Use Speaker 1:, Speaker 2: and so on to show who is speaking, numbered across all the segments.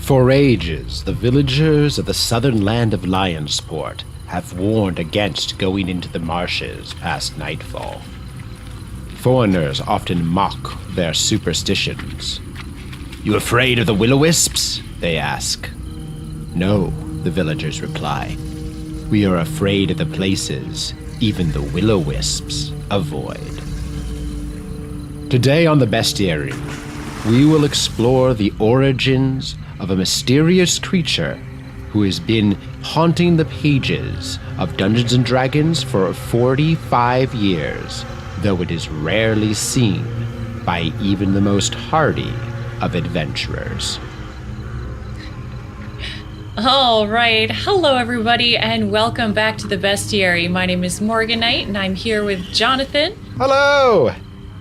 Speaker 1: For ages, the villagers of the southern land of Lionsport have warned against going into the marshes past nightfall. Foreigners often mock their superstitions. "You afraid of the will-o-wisps?" they ask. "No," the villagers reply. "We are afraid of the places even the will-o-wisps avoid." Today on the Bestiary, we will explore the origins of a mysterious creature who has been haunting the pages of Dungeons and Dragons for 45 years, though it is rarely seen by even the most hardy of adventurers.
Speaker 2: All right. Hello, everybody, and welcome back to the Bestiary. My name is Morgan Knight, and I'm here with Jonathan.
Speaker 1: Hello!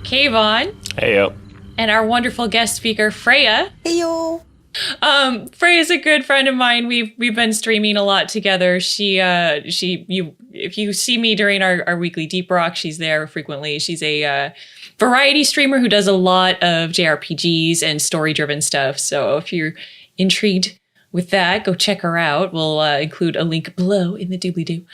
Speaker 2: Kayvon.
Speaker 3: Heyo.
Speaker 2: And our wonderful guest speaker, Freya.
Speaker 4: Heyo.
Speaker 2: Freya's a good friend of mine. We've been streaming a lot together. If you see me during our weekly Deep Rock, she's there frequently. She's a variety streamer who does a lot of JRPGs and story-driven stuff. So if you're intrigued with that, go check her out. We'll include a link below in the doobly-doo.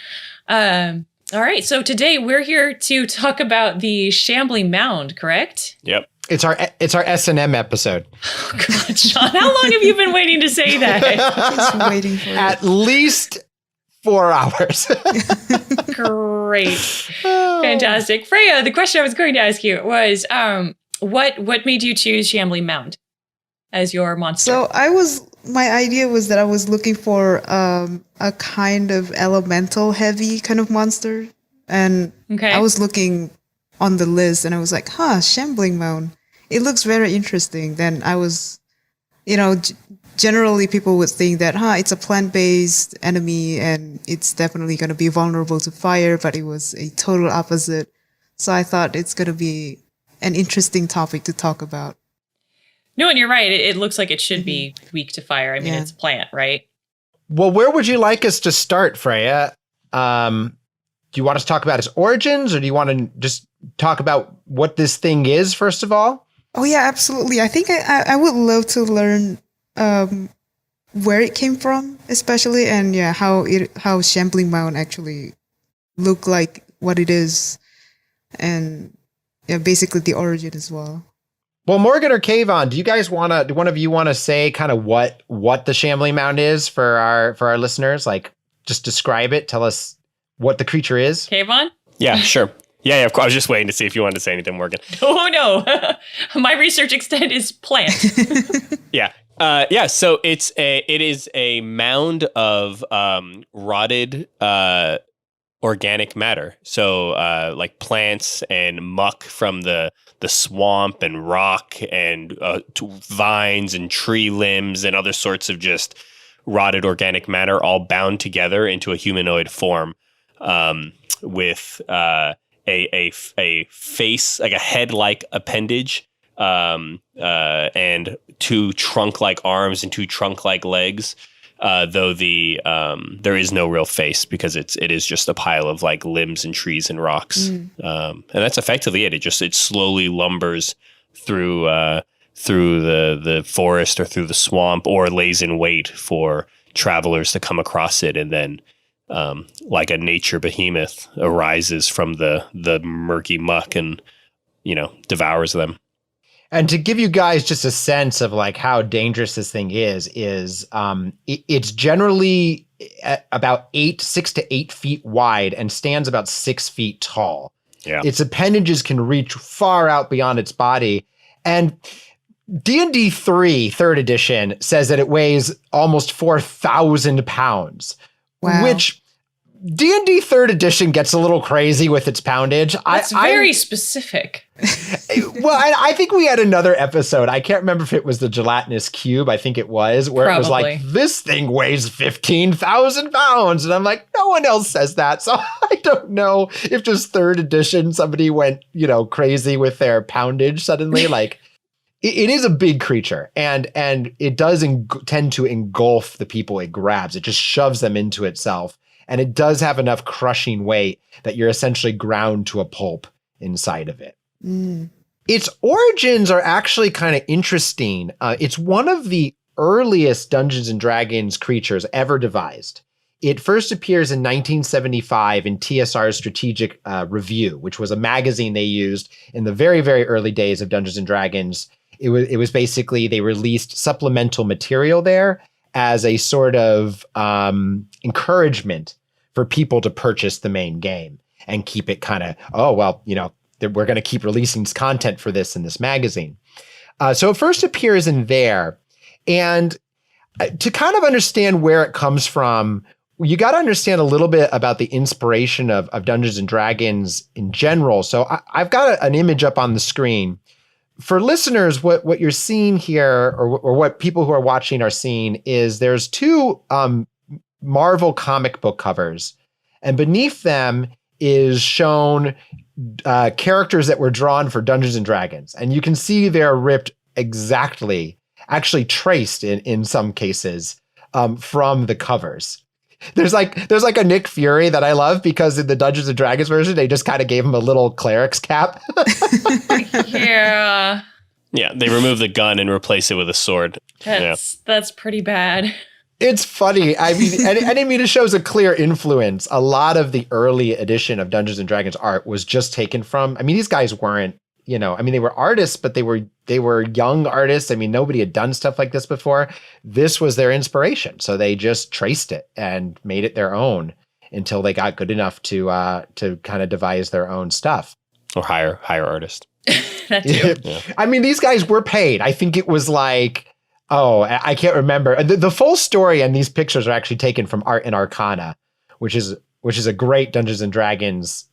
Speaker 2: All right, so today we're here to talk about the Shambling Mound, correct?
Speaker 3: Yep.
Speaker 5: It's our S&M episode.
Speaker 2: Oh, God, Sean, how long have you been waiting to say that?
Speaker 4: Just waiting for
Speaker 5: At least 4 hours.
Speaker 2: Great. Fantastic. Freya, the question I was going to ask you was, what made you choose Shambling Mound as your monster?
Speaker 4: So my idea was that I was looking for a kind of elemental heavy kind of monster. And
Speaker 2: Okay.
Speaker 4: I was looking on the list and I was like, Shambling Mound. It looks very interesting. Then I was, generally people would think that, it's a plant-based enemy and it's definitely going to be vulnerable to fire, but it was a total opposite. So I thought it's going to be an interesting topic to talk about.
Speaker 2: No, and you're right. It looks like it should be weak to fire. I mean,
Speaker 4: Yeah.
Speaker 2: it's a plant, right?
Speaker 5: Well, where would you like us to start, Freya? Do you want us to talk about its origins, or do you want to just talk about what this thing is, first of all?
Speaker 4: Oh yeah, absolutely. I think I would love to learn where it came from, especially, and how Shambling Mound actually look like, what it is, and basically the origin as well.
Speaker 5: Well, Morgan or Kayvon, do one of you want to say kind of what the Shambling Mound is for our listeners? Like, just describe it. Tell us what the creature is.
Speaker 2: Kayvon?
Speaker 3: Yeah, sure. Yeah, of course. I was just waiting to see if you wanted to say anything, Morgan.
Speaker 2: Oh, no. My research extent is plant.
Speaker 3: Yeah. So it is a mound of rotted organic matter. So like plants and muck from the swamp and rock and vines and tree limbs and other sorts of just rotted organic matter all bound together into a humanoid form, with a face, like a head-like appendage, and two trunk-like arms and two trunk-like legs. Though there is no real face because it is just a pile of like limbs and trees and rocks, and that's effectively it. It slowly lumbers through the forest or through the swamp, or lays in wait for travelers to come across it, and then like a nature behemoth arises from the murky muck and devours them.
Speaker 5: And to give you guys just a sense of like how dangerous this thing is it's generally about 6 to 8 feet wide and stands about 6 feet tall.
Speaker 3: Yeah.
Speaker 5: Its appendages can reach far out beyond its body. And D&D 3, 3rd edition, says that it weighs almost 4,000 pounds,
Speaker 4: Wow.
Speaker 5: which D&D 3rd edition gets a little crazy with its poundage.
Speaker 2: That's very specific.
Speaker 5: Well, I think we had another episode. I can't remember if it was the gelatinous cube. I think it was, where It was like, this thing weighs 15,000 pounds. And I'm like, no one else says that. So I don't know if just 3rd edition, somebody went, crazy with their poundage suddenly. Like, it is a big creature, and it does tend to engulf the people it grabs. It just shoves them into itself. And it does have enough crushing weight that you're essentially ground to a pulp inside of it. Its origins are actually kind of interesting. It's one of the earliest Dungeons and Dragons creatures ever devised. It first appears in 1975 in TSR's Strategic Review, which was a magazine they used in the very, very early days of Dungeons and Dragons. It was basically, they released supplemental material there as a sort of encouragement for people to purchase the main game and keep it kind of, we're going to keep releasing content for this in this magazine. So it first appears in there. And to kind of understand where it comes from, you got to understand a little bit about the inspiration of Dungeons and Dragons in general. So I've got an image up on the screen. For listeners, what you're seeing here, or what people who are watching are seeing, is there's two Marvel comic book covers, and beneath them is shown characters that were drawn for Dungeons and Dragons. And you can see they're ripped exactly, actually traced in some cases from the covers. There's like a Nick Fury that I love, because in the Dungeons and Dragons version, they just kind of gave him a little cleric's cap.
Speaker 2: Yeah.
Speaker 3: Yeah, they remove the gun and replace it with a sword.
Speaker 2: That's pretty bad.
Speaker 5: It's funny. I mean, it shows a clear influence. A lot of the early edition of Dungeons and Dragons art was just taken from, I mean, these guys weren't, they were artists, but they were young artists. I mean, nobody had done stuff like this before. This was their inspiration. So they just traced it and made it their own until they got good enough to kind of devise their own stuff.
Speaker 3: Or hire artists.
Speaker 2: That too.
Speaker 5: Yeah. I mean, these guys were paid. I think it was like, I can't remember. The full story and these pictures are actually taken from Art and Arcana, which is a great Dungeons and Dragons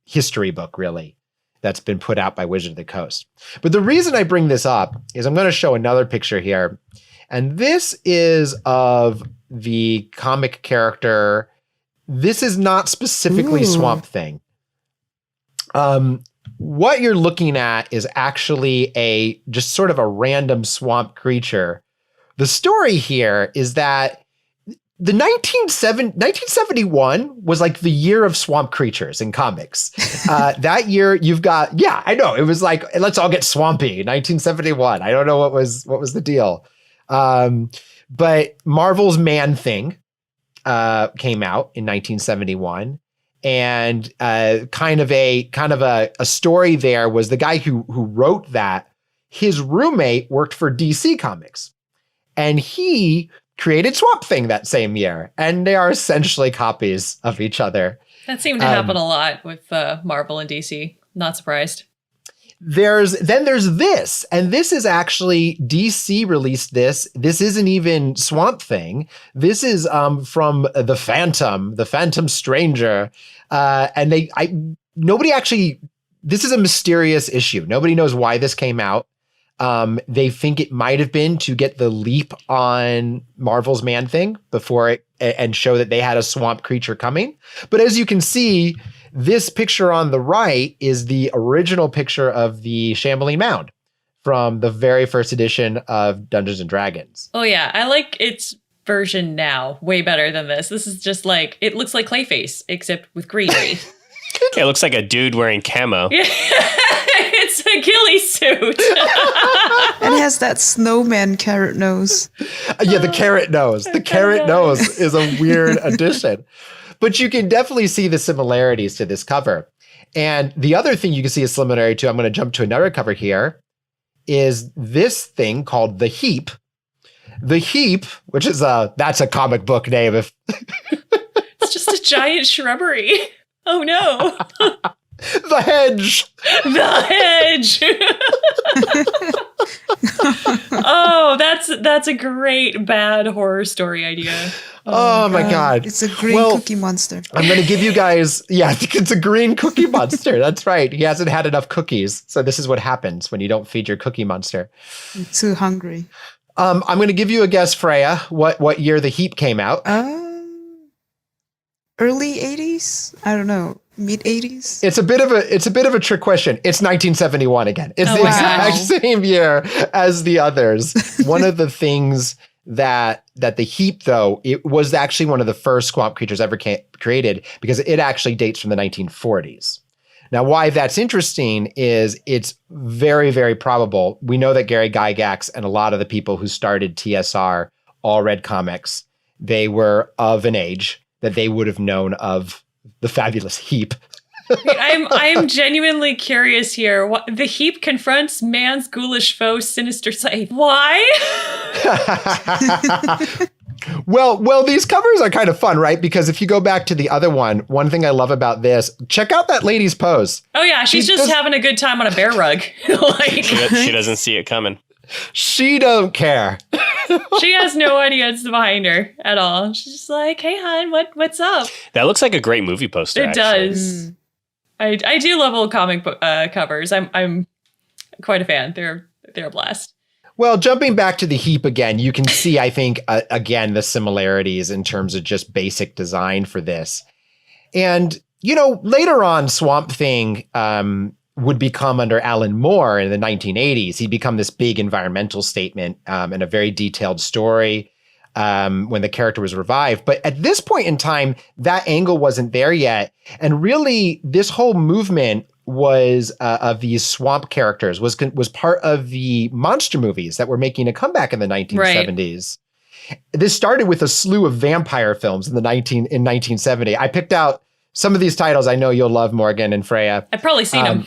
Speaker 5: history book, really, that's been put out by Wizard of the Coast. But the reason I bring this up is I'm going to show another picture here. And this is of the comic character. This is not specifically Swamp Thing. What you're looking at is actually just sort of a random swamp creature. The story here is that the 1971 was like the year of swamp creatures in comics. That year you've got, I know, it was like, let's all get swampy. 1971. I don't know what was the deal. But Marvel's Man-Thing came out in 1971. And kind of a story there was the guy who wrote that, his roommate worked for DC Comics, and he created Swamp Thing that same year, and they are essentially copies of each other.
Speaker 2: That seemed to happen a lot with Marvel and DC. Not surprised.
Speaker 5: There's this, and this is actually DC released this. This isn't even Swamp Thing. This is from the Phantom Stranger, and nobody actually. This is a mysterious issue. Nobody knows why this came out. They think it might have been to get the leap on Marvel's Man-Thing before it and show that they had a swamp creature coming. But as you can see, this picture on the right is the original picture of the Shambling Mound from the very first edition of Dungeons and Dragons.
Speaker 2: Oh yeah, I like its version now way better than this. This is just like, it looks like Clayface except with greenery.
Speaker 3: Yeah, it looks like a dude wearing camo.
Speaker 2: Yeah. It's a ghillie suit.
Speaker 4: And it has that snowman carrot nose.
Speaker 5: Yeah, the carrot nose. The carrot nose is a weird addition. But you can definitely see the similarities to this cover. And the other thing you can see a similarity to, I'm going to jump to another cover here, is this thing called The Heap. The Heap, which is that's a comic book name.
Speaker 2: It's just a giant shrubbery. Oh no.
Speaker 5: The hedge.
Speaker 2: The hedge. Oh, that's a great bad horror story idea.
Speaker 5: Oh my God.
Speaker 4: It's a green cookie monster.
Speaker 5: I'm going to give you guys, I think it's a green cookie monster. That's right. He hasn't had enough cookies. So this is what happens when you don't feed your cookie monster.
Speaker 4: I'm too hungry.
Speaker 5: I'm going to give you a guess, Freya, what year The Heap came out.
Speaker 4: Early 80s? I don't know. Mid 80s? It's a
Speaker 5: bit of a trick question. It's 1971 again. It's the exact same year as the others. One of the things that The Heap, though, it was actually one of the first swamp creatures ever created, because it actually dates from the 1940s. Now, why that's interesting is it's very, very probable. We know that Gary Gygax and a lot of the people who started TSR all read comics. They were of an age that they would have known of the fabulous Heap.
Speaker 2: I'm genuinely curious here. What, the Heap confronts man's ghoulish foe, sinister sight. Why?
Speaker 5: Well, these covers are kind of fun, right? Because if you go back to the other one thing I love about this, check out that lady's pose.
Speaker 2: Oh yeah, she's just having a good time on a bear rug. Like,
Speaker 3: she doesn't see it coming.
Speaker 5: She don't care.
Speaker 2: She has no idea it's behind her at all. She's just like, "Hey, hon, what's up?"
Speaker 3: That looks like a great movie poster.
Speaker 2: It does. I do love old comic book covers. I'm quite a fan. They're a blast.
Speaker 5: Well, jumping back to the Heap again, you can see, I think, again, the similarities in terms of just basic design for this. And, later on, Swamp Thing would become under Alan Moore in the 1980s. He'd become this big environmental statement and a very detailed story when the character was revived. But at this point in time, that angle wasn't there yet. And really, this whole movement was of these swamp characters was part of the monster movies that were making a comeback in the 1970s. Right. This started with a slew of vampire films in 1970. I picked out some of these titles. I know you'll love, Morgan and Freya.
Speaker 2: I've probably seen them.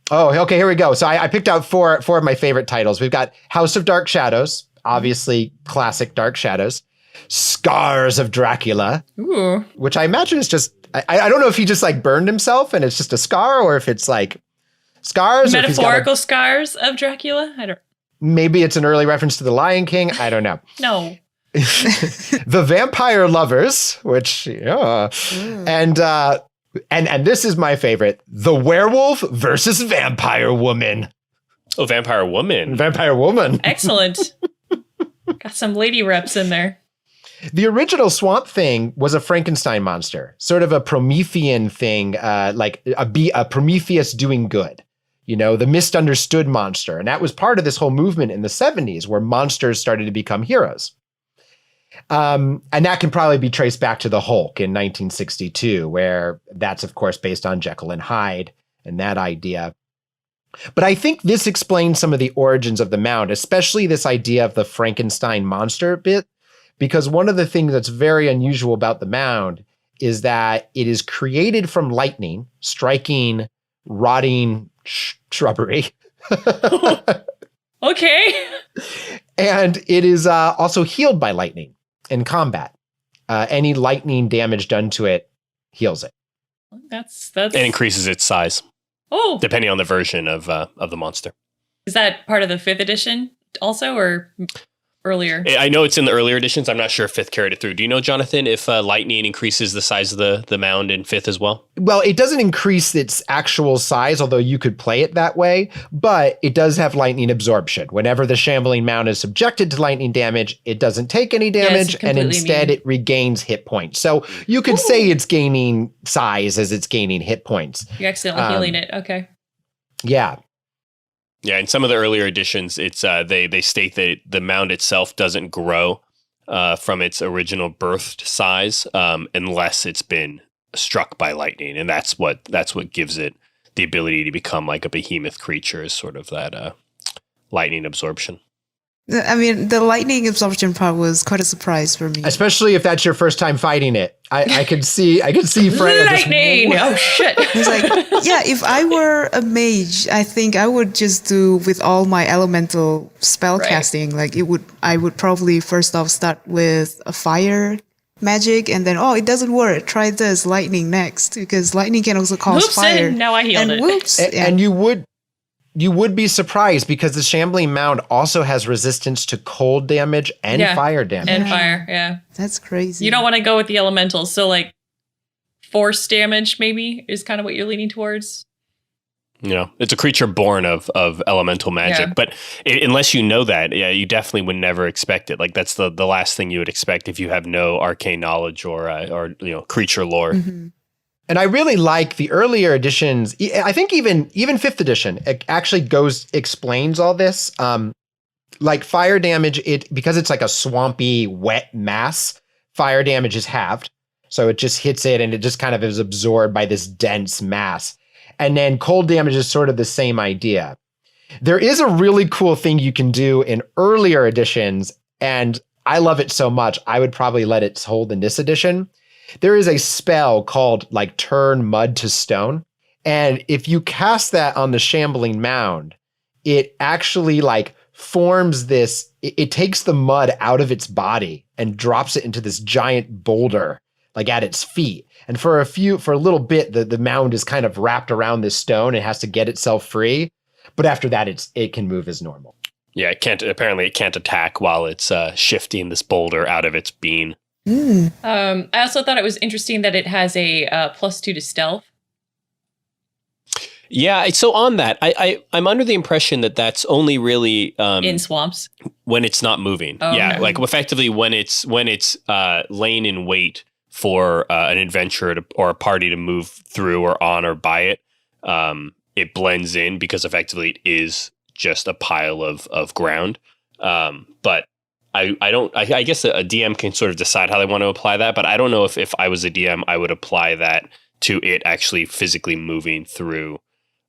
Speaker 5: Oh, okay, here we go. So I picked out four of my favorite titles. We've got House of Dark Shadows, obviously classic Dark Shadows. Scars of Dracula,
Speaker 2: Ooh.
Speaker 5: Which I imagine is just, I don't know if he just like burned himself and it's just a scar, or if it's like scars.
Speaker 2: Metaphorical scars of Dracula? I don't.
Speaker 5: Maybe it's an early reference to The Lion King. I don't know.
Speaker 2: No.
Speaker 5: The Vampire Lovers, which, and this is my favorite, The Werewolf versus Vampire Woman.
Speaker 3: Oh, Vampire Woman.
Speaker 5: Vampire Woman.
Speaker 2: Excellent. Got some lady reps in there.
Speaker 5: The original Swamp Thing was a Frankenstein monster, sort of a Promethean thing, like a Prometheus doing good, the misunderstood monster. And that was part of this whole movement in the 70s where monsters started to become heroes. And that can probably be traced back to the Hulk in 1962, where that's, of course, based on Jekyll and Hyde and that idea. But I think this explains some of the origins of the mound, especially this idea of the Frankenstein monster bit, because one of the things that's very unusual about the mound is that it is created from lightning striking rotting shrubbery.
Speaker 2: Okay.
Speaker 5: And it is also healed by lightning in combat. Any lightning damage done to it heals it.
Speaker 2: That's
Speaker 3: and increases its size.
Speaker 2: Oh,
Speaker 3: depending on the version of the monster.
Speaker 2: Is that part of the 5th edition also, or earlier?
Speaker 3: I know it's in the earlier editions. I'm not sure if 5th carried it through. Do you know, Jonathan, if lightning increases the size of the mound in 5th as well?
Speaker 5: Well, it doesn't increase its actual size, although you could play it that way, but it does have lightning absorption. Whenever the Shambling Mound is subjected to lightning damage, it doesn't take any damage, and instead it regains hit points. So you could say it's gaining size as it's gaining hit points.
Speaker 2: You're accidentally healing it. Okay.
Speaker 5: Yeah.
Speaker 3: Yeah, in some of the earlier editions, it's they state that the mound itself doesn't grow from its original birthed size unless it's been struck by lightning, and that's what gives it the ability to become like a behemoth creature, is sort of that lightning absorption.
Speaker 4: I mean, the lightning absorption part was quite a surprise for me.
Speaker 5: Especially if that's your first time fighting it. I could see Freya
Speaker 2: lightning. Oh shit.
Speaker 4: It's like, yeah, if I were a mage, I think I would just do with all my elemental spell casting. Like I would probably first off start with a fire magic, and then it doesn't work. Try this lightning next, because lightning can also cause fire.
Speaker 2: Now I healed it.
Speaker 4: Whoops.
Speaker 5: And you would be surprised, because the Shambling Mound also has resistance to cold damage and fire damage.
Speaker 2: And fire, yeah.
Speaker 4: That's crazy.
Speaker 2: You don't want to go with the elementals, so like force damage maybe is kind of what you're leaning towards.
Speaker 3: It's a creature born of elemental magic, but unless you know that, you definitely would never expect it. Like that's the last thing you would expect if you have no arcane knowledge or creature lore.
Speaker 4: Mm-hmm.
Speaker 5: And I really like the earlier editions. I think even 5th edition, it actually explains all this. Like fire damage, because it's like a swampy, wet mass, fire damage is halved. So it just hits it and it just kind of is absorbed by this dense mass. And then cold damage is sort of the same idea. There is a really cool thing you can do in earlier editions, and I love it so much, I would probably let it hold in this edition. There is a spell called like turn mud to stone. And if you cast that on the Shambling Mound, it actually like forms this, it takes the mud out of its body and drops it into this giant boulder, like at its feet. And for a little bit, the mound is kind of wrapped around this stone. It has to get itself free. But after that, it can move as normal.
Speaker 3: Yeah, it can't attack while it's shifting this boulder out of its being.
Speaker 2: I also thought it was interesting that it has a +2 to stealth.
Speaker 3: Yeah, so on that, I'm under the impression that that's only really
Speaker 2: in swamps
Speaker 3: when it's not moving.
Speaker 2: Oh,
Speaker 3: yeah,
Speaker 2: okay.
Speaker 3: like effectively when it's laying in wait for an adventurer or a party to move through or on or by it. It blends in because effectively it is just a pile of ground. But I guess a DM can sort of decide how they want to apply that, but I don't know if I was a DM, I would apply that to it actually physically moving through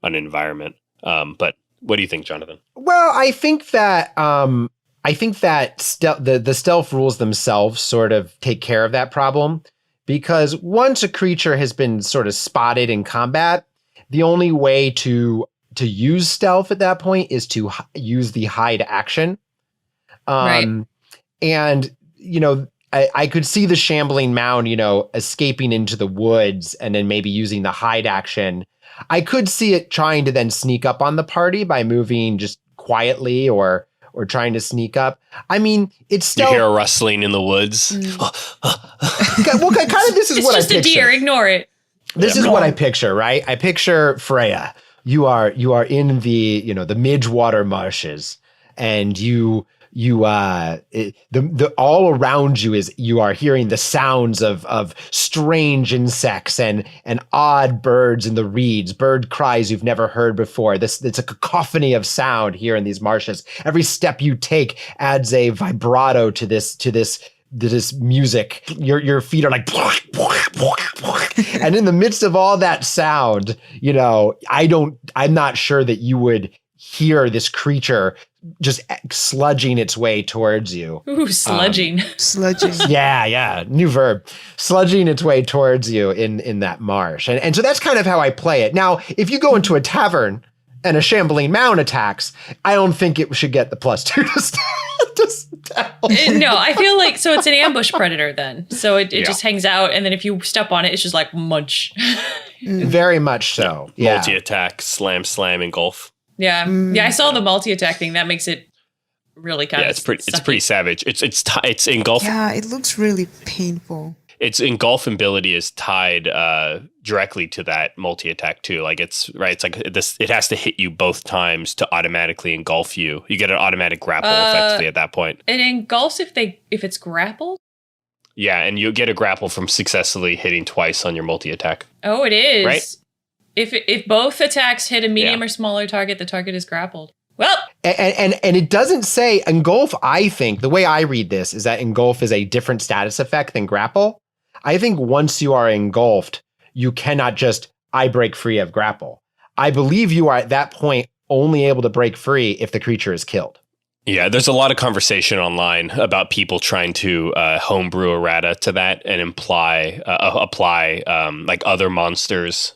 Speaker 3: an environment. But what do you think, Jonathan?
Speaker 5: Well, I think that the stealth rules themselves sort of take care of that problem, because once a creature has been sort of spotted in combat, the only way to use stealth at that point is to use the hide action.
Speaker 2: Right.
Speaker 5: And, I could see the Shambling Mound, escaping into the woods and then maybe using the hide action. I could see it trying to then sneak up on the party by moving just quietly or trying to sneak up. I mean, it's still...
Speaker 3: You hear a rustling in the woods.
Speaker 5: Well, kind of this is
Speaker 2: it's
Speaker 5: what I
Speaker 2: just
Speaker 5: picture.
Speaker 2: a deer, ignore it.
Speaker 5: This is what I picture, right? I picture Freya. You are in the, the Midgewater marshes, and the all around you are hearing the sounds of strange insects and odd birds in the reeds, bird cries you've never heard before. It's a cacophony of sound here in these marshes. Every step you take adds a vibrato to this music. Your feet are like, and in the midst of all that sound, I'm not sure that you would hear this creature just sludging its way towards you.
Speaker 2: Ooh, sludging.
Speaker 4: Sludging.
Speaker 5: Yeah. New verb. Sludging its way towards you in that marsh. And so that's kind of how I play it. Now, if you go into a tavern and a Shambling Mound attacks, I don't think it should get the +2 to stealth.
Speaker 2: No, I feel like, so it's an ambush predator then. So it just hangs out, and then if you step on it, it's just like munch.
Speaker 5: Very much so. Yeah.
Speaker 3: Multi-attack, slam, engulf.
Speaker 2: Yeah. I saw the multi-attack thing. That makes it really kind of
Speaker 3: it's pretty savage. It's engulf.
Speaker 4: Yeah, it looks really painful.
Speaker 3: Its engulf ability is tied directly to that multi-attack too. Like it's like this. It has to hit you both times to automatically engulf you. You get an automatic grapple effectively at that point.
Speaker 2: It engulfs if it's grappled?
Speaker 3: Yeah, and you get a grapple from successfully hitting twice on your multi-attack.
Speaker 2: Oh, it is.
Speaker 3: Right?
Speaker 2: If both attacks hit a medium or smaller target, the target is grappled. Well,
Speaker 5: and it doesn't say engulf. I think the way I read this is that engulf is a different status effect than grapple. I think once you are engulfed, you cannot just I break free of grapple. I believe you are at that point only able to break free if the creature is killed.
Speaker 3: Yeah, there's a lot of conversation online about people trying to homebrew errata to that and apply like other monsters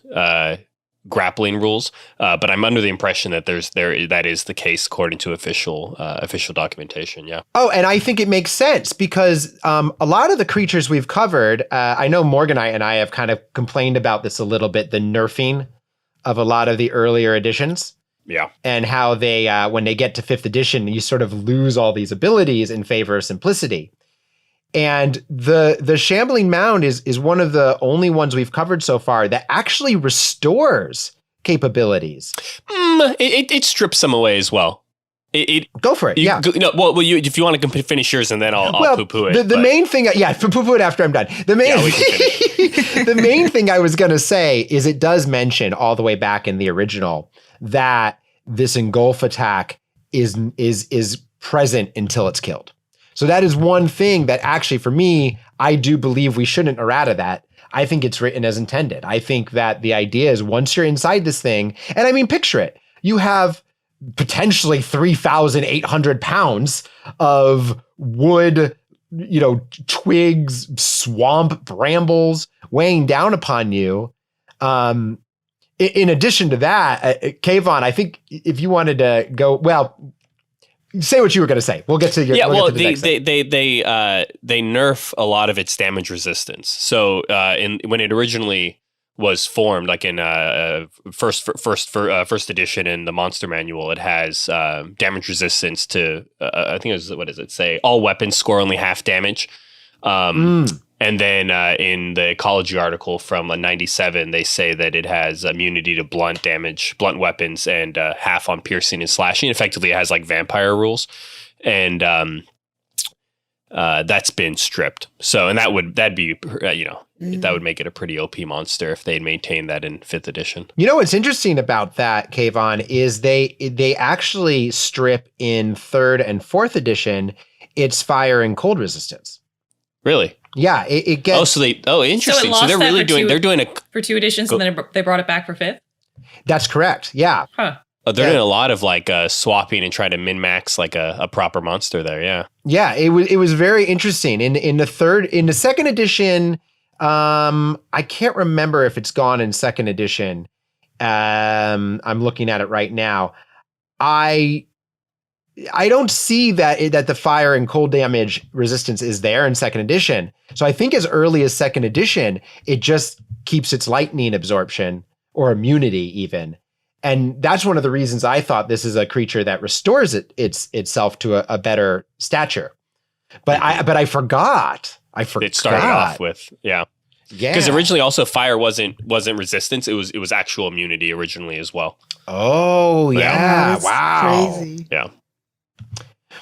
Speaker 3: grappling rules, but I'm under the impression that that is the case according to official documentation. Yeah.
Speaker 5: Oh, and I think it makes sense because a lot of the creatures we've covered, I know Morganite and I have kind of complained about this a little bit, the nerfing of a lot of the earlier editions.
Speaker 3: Yeah.
Speaker 5: And how they when they get to 5th edition, you sort of lose all these abilities in favor of simplicity. And the Shambling Mound is one of the only ones we've covered so far that actually restores capabilities.
Speaker 3: It strips them away as well.
Speaker 5: Go for it. Yeah.
Speaker 3: If you want to finish yours, and then I'll poo-poo it.
Speaker 5: The main thing, poo-poo it after I'm done. The main thing I was going to say is it does mention all the way back in the original that this engulf attack is present until it's killed. So that is one thing that actually, for me, I do believe we shouldn't errata that. I think it's written as intended. I think that the idea is once you're inside this thing, and I mean, picture it, you have potentially 3,800 pounds of wood, twigs, swamp, brambles weighing down upon you. In addition to that, Kayvon, I think if you wanted to go, well, say what you were going to say. We'll get to your.
Speaker 3: Yeah,
Speaker 5: we'll
Speaker 3: they nerf a lot of its damage resistance. So when it originally was formed, like in first edition in the Monster Manual, it has damage resistance to I think it was, what does it say? All weapons score only half damage. And then in the ecology article from 97, they say that it has immunity to blunt weapons, and half on piercing and slashing. Effectively, it has like vampire rules, and that's been stripped. So, and that would make it a pretty OP monster if they'd maintained that in 5th edition.
Speaker 5: What's interesting about that, Kayvon, is they actually strip in 3rd and 4th edition its fire and cold resistance.
Speaker 3: Really?
Speaker 5: Yeah, it gets.
Speaker 3: Interesting. So they're really doing it
Speaker 2: for 2 editions, and then they brought it back for 5th.
Speaker 5: That's correct. Yeah.
Speaker 2: Huh.
Speaker 3: They're doing a lot of like swapping and trying to min max like a proper monster there. Yeah.
Speaker 5: Yeah, it was very interesting. In the 2nd edition, I can't remember if it's gone in 2nd edition. I'm looking at it right now. I don't see that the fire and cold damage resistance is there in 2nd edition. So I think as early as 2nd edition, it just keeps its lightning absorption or immunity even. And that's one of the reasons I thought this is a creature that restores itself to a better stature. But I forgot. It
Speaker 3: started off with,
Speaker 5: yeah.
Speaker 3: Because originally also fire wasn't resistance. It was actual immunity originally as well.
Speaker 5: Oh yeah. Wow.
Speaker 4: Crazy.
Speaker 3: Yeah.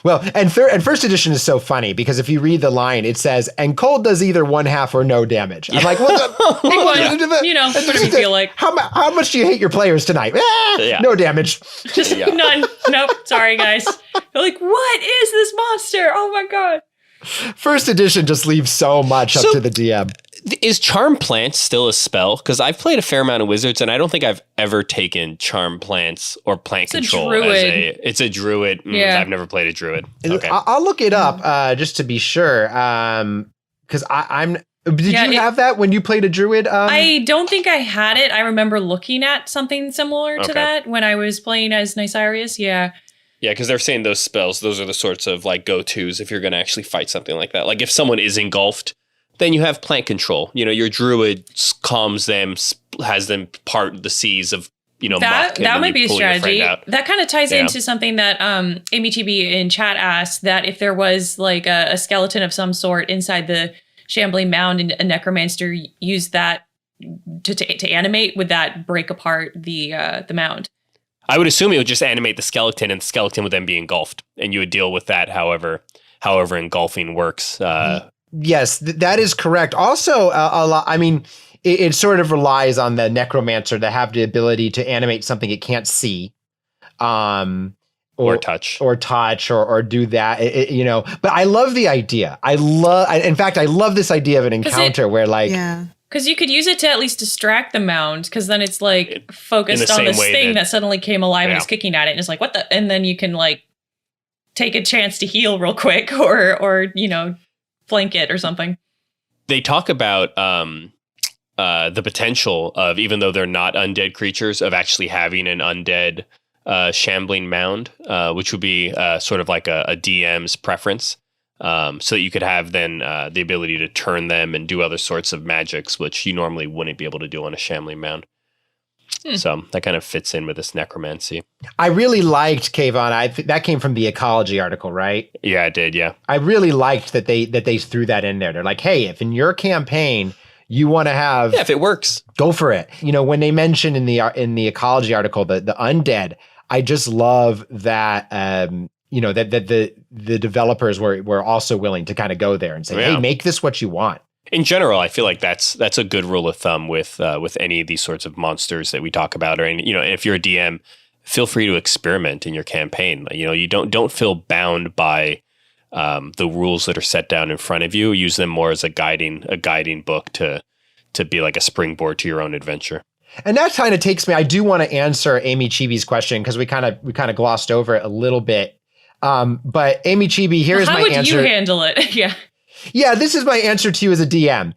Speaker 5: Well, and first edition is so funny because if you read the line, it says, "And cold does either 1/2 or no damage." I'm like, what the?
Speaker 2: Whatever you feel like.
Speaker 5: How much do you hate your players tonight? No damage.
Speaker 2: Just none. Nope. Sorry, guys. They're like, what is this monster? Oh my god.
Speaker 5: First edition just leaves so much up to the DM.
Speaker 3: Is Charm Plants still a spell? Because I've played a fair amount of Wizards, and I don't think I've ever taken Charm Plants or Plant Control it's a Druid.
Speaker 2: Yeah.
Speaker 3: I've never played a Druid. Okay.
Speaker 5: I'll look it up just to be sure. Because I'm. Did you have that when you played a Druid?
Speaker 2: I don't think I had it. I remember looking at something similar to that when I was playing as Nysarius. Yeah.
Speaker 3: Yeah, because they're saying those spells, those are the sorts of like go-tos if you're going to actually fight something like that. Like if someone is engulfed, then you have Plant Control. Your Druid calms them, has them part the seas of,
Speaker 2: that might be a strategy. That kind of ties into something that Amy TB in chat asked, that if there was like a skeleton of some sort inside the Shambling Mound and a necromancer used that to animate, would that break apart the mound?
Speaker 3: I would assume it would just animate the skeleton, and the skeleton would then be engulfed, and you would deal with that however engulfing works.
Speaker 5: Yes, that is correct. Also, a lot. I mean, it sort of relies on the necromancer to have the ability to animate something it can't see, or touch, or do that. But I love the idea. In fact, I love this idea of an encounter where like.
Speaker 4: Yeah.
Speaker 2: Because you could use it to at least distract the mound, because then it's like focused on this thing that suddenly came alive and is kicking at it, and it's like, what the? And then you can like take a chance to heal real quick, or flank it or something.
Speaker 3: They talk about the potential of, even though they're not undead creatures, of actually having an undead Shambling Mound, which would be sort of like a DM's preference. So that you could have then the ability to turn them and do other sorts of magics, which you normally wouldn't be able to do on a Shambling Mound. So that kind of fits in with this necromancy.
Speaker 5: I really liked, Kayvon, that came from the ecology article, right?
Speaker 3: Yeah, it did, yeah.
Speaker 5: I really liked that they threw that in there. They're like, hey, if in your campaign you want to have...
Speaker 3: Yeah, if it works.
Speaker 5: Go for it. When they mentioned in the ecology article the undead, I just love that... that the developers were also willing to kind of go there and say, hey, make this what you want.
Speaker 3: In general, I feel like that's a good rule of thumb with any of these sorts of monsters that we talk about. Or if you're a DM, feel free to experiment in your campaign. You don't feel bound by the rules that are set down in front of you. Use them more as a guiding book to to be like a springboard to your own adventure.
Speaker 5: And that kind of takes me, I do want to answer Amy Chibi's question because we kind of glossed over it a little bit. But Amy Chibi, here's my answer.
Speaker 2: How would you handle it? Yeah.
Speaker 5: Yeah, this is my answer to you as a DM.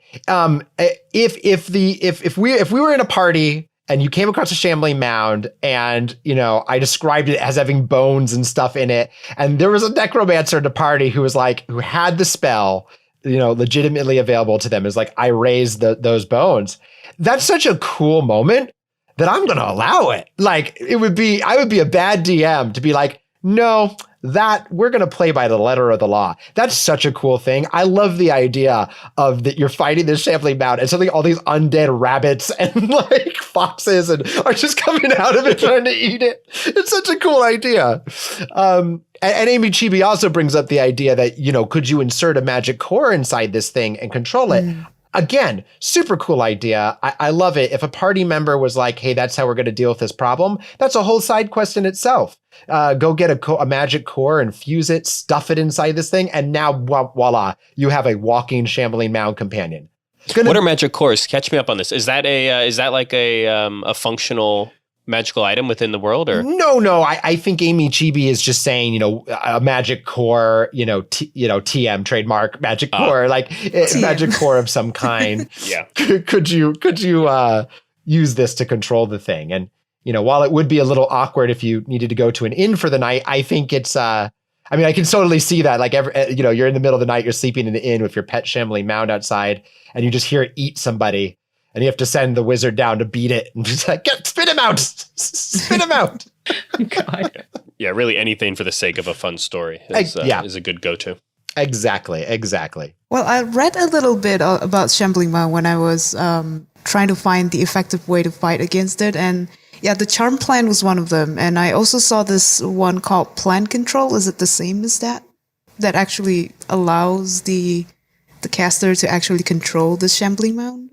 Speaker 5: If we were in a party and you came across a Shambling Mound and, you know, I described it as having bones and stuff in it, and there was a necromancer at the party who had the spell, you know, legitimately available to them, is like, I raised those bones. That's such a cool moment that I'm going to allow it. Like, I would be a bad DM to be like, no, that we're going to play by the letter of the law. That's such a cool thing. I love the idea of that you're fighting this Shambling Mound and suddenly all these undead rabbits and like foxes and are just coming out of it trying to eat it. It's such a cool idea. And Amy Chibi also brings up the idea that, you know, could you insert a magic core inside this thing and control it? Again, super cool idea. I love it. If a party member was like, hey, that's how we're going to deal with this problem, that's a whole side quest in itself. Go get a magic core and fuse it, stuff it inside this thing, and now voila, you have a walking Shambling Mound companion.
Speaker 3: What are magic cores? Catch me up on this. Is that like a functional magical item within the world, or
Speaker 5: no? I think Amy Chibi is just saying, you know, a magic core, TM trademark magic core, like magic core of some kind.
Speaker 3: Yeah.
Speaker 5: Could you use this to control the thing? And, you know, while it would be a little awkward if you needed to go to an inn for the night, I think it's, I can totally see that. Like, you're in the middle of the night, you're sleeping in the inn with your pet Shambling Mound outside, and you just hear it eat somebody, and you have to send the wizard down to beat it, and just like, spit him out, spit him out.
Speaker 2: God.
Speaker 3: Yeah, really anything for the sake of a fun story is a good go-to.
Speaker 5: Exactly.
Speaker 4: Well, I read a little bit about Shambling Mound when I was trying to find the effective way to fight against it, and yeah, the charm plant was one of them. And I also saw this one called plant control. Is it the same as that? That actually allows the caster to actually control the Shambling Mound?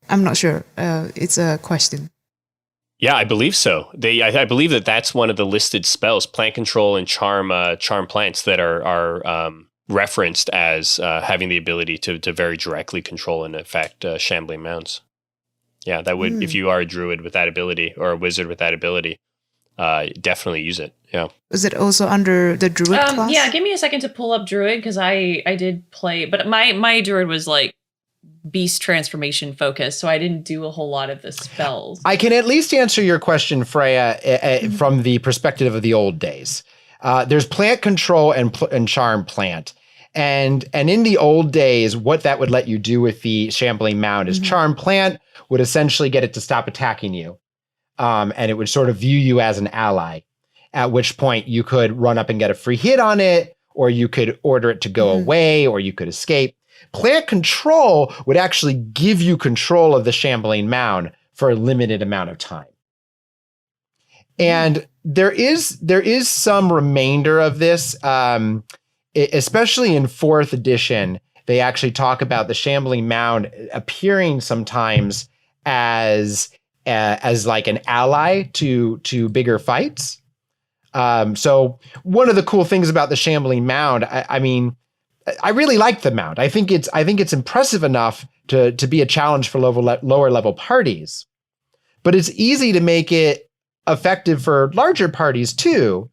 Speaker 4: I'm not sure. It's a question.
Speaker 3: Yeah, I believe so. I believe that's one of the listed spells, plant control and charm plants that are referenced as having the ability to very directly control and affect Shambling Mounds. Yeah, that would, if you are a druid with that ability or a wizard with that ability, definitely use it. Yeah.
Speaker 4: Is it also under the druid class?
Speaker 2: Yeah, give me a second to pull up druid because I did play, but my druid was like beast transformation focused, so I didn't do a whole lot of the spells.
Speaker 5: I can at least answer your question, Freya, from the perspective of the old days. There's plant control and charm plant. And in the old days, what that would let you do with the Shambling Mound is charm plant would essentially get it to stop attacking you. And it would sort of view you as an ally, at which point you could run up and get a free hit on it, or you could order it to go away, or you could escape. Plant control would actually give you control of the Shambling Mound for a limited amount of time. And there is some remainder of this, especially in 4th edition. They actually talk about the Shambling Mound appearing sometimes as like an ally to bigger fights. So one of the cool things about the Shambling Mound, I really like the mound. I think it's impressive enough to be a challenge for lower level parties, but it's easy to make it effective for larger parties too,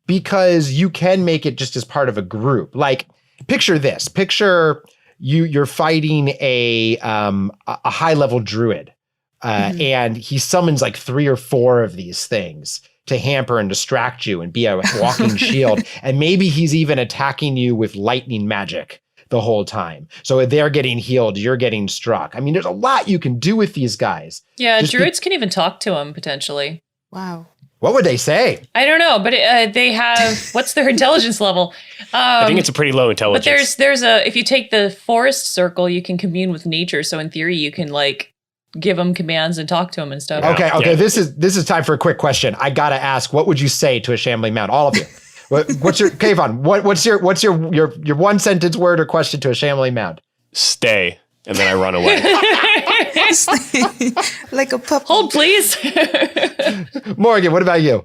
Speaker 5: because you can make it just as part of a group. Like, picture this: you're fighting a high level druid, and he summons like 3 or 4 of these things to hamper and distract you and be a walking shield. And maybe he's even attacking you with lightning magic the whole time. So they're getting healed, you're getting struck. I mean, there's a lot you can do with these guys.
Speaker 2: Yeah, druids can even talk to him, potentially.
Speaker 4: Wow.
Speaker 5: What would they say?
Speaker 2: I don't know, but they have, what's their intelligence level?
Speaker 3: I think it's a pretty low intelligence.
Speaker 2: But there's if you take the forest circle, you can commune with nature. So in theory, you can like give them commands and talk to them and stuff.
Speaker 5: Okay.
Speaker 3: Yeah.
Speaker 5: This is time for a quick question. I gotta ask, what would you say to a Shambling Mound? All of you. What's your Kayvon? What's your one sentence word or question to a Shambling Mound?
Speaker 3: Stay, and then I run away.
Speaker 4: Like a puppy.
Speaker 2: Hold, please.
Speaker 5: Morgan, what about you?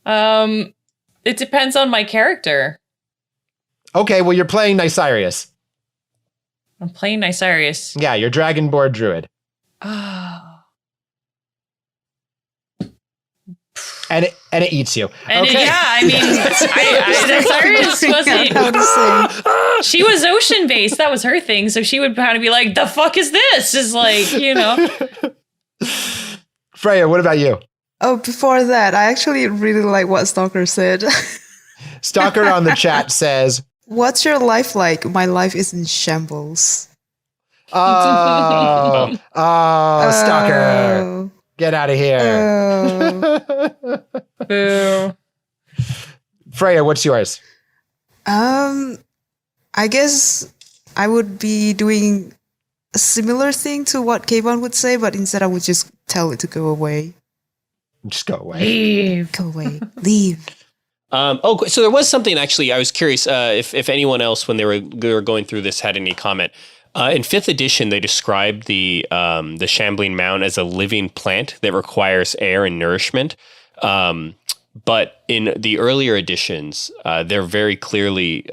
Speaker 2: It depends on my character.
Speaker 5: Okay, well, you're playing Nysarius.
Speaker 2: I'm playing Nysarius.
Speaker 5: Yeah, your Dragonborn druid.
Speaker 2: Oh.
Speaker 5: And it eats you.
Speaker 2: And
Speaker 5: okay.
Speaker 2: Nysarius wasn't.
Speaker 4: How to say?
Speaker 2: She was ocean based. That was her thing. So she would kind of be like, "The fuck is this?" Is like,
Speaker 5: Freya, what about you?
Speaker 4: Oh, before that, I actually really like what Stalker said.
Speaker 5: Stalker on the chat says,
Speaker 4: "What's your life like? My life is in shambles."
Speaker 5: Oh, Stalker.
Speaker 4: Oh.
Speaker 5: Get out of here.
Speaker 2: boo.
Speaker 5: Freya, what's yours?
Speaker 4: I guess I would be doing a similar thing to what Kayvon would say, but instead I would just tell it to go away.
Speaker 5: Just go away.
Speaker 2: Leave.
Speaker 4: Go away. Leave.
Speaker 3: So there was something actually. I was curious if anyone else, when they were going through this, had any comment. In 5th edition, they described the Shambling Mound as a living plant that requires air and nourishment. But in the earlier editions, they very clearly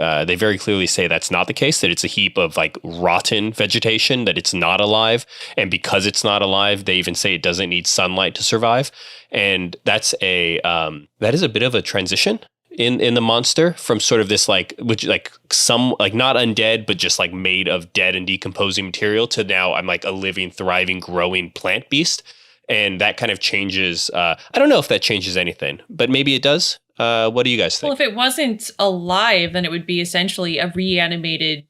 Speaker 3: say that's not the case. That it's a heap of like rotten vegetation. That it's not alive, and because it's not alive, they even say it doesn't need sunlight to survive. And that is a bit of a transition in the monster from sort of this like some like not undead but just like made of dead and decomposing material to now I'm like a living, thriving, growing plant beast. And that kind of changes. I don't know if that changes anything, but maybe it does. What do you guys think?
Speaker 2: Well, if it wasn't alive, then it would be essentially a reanimated,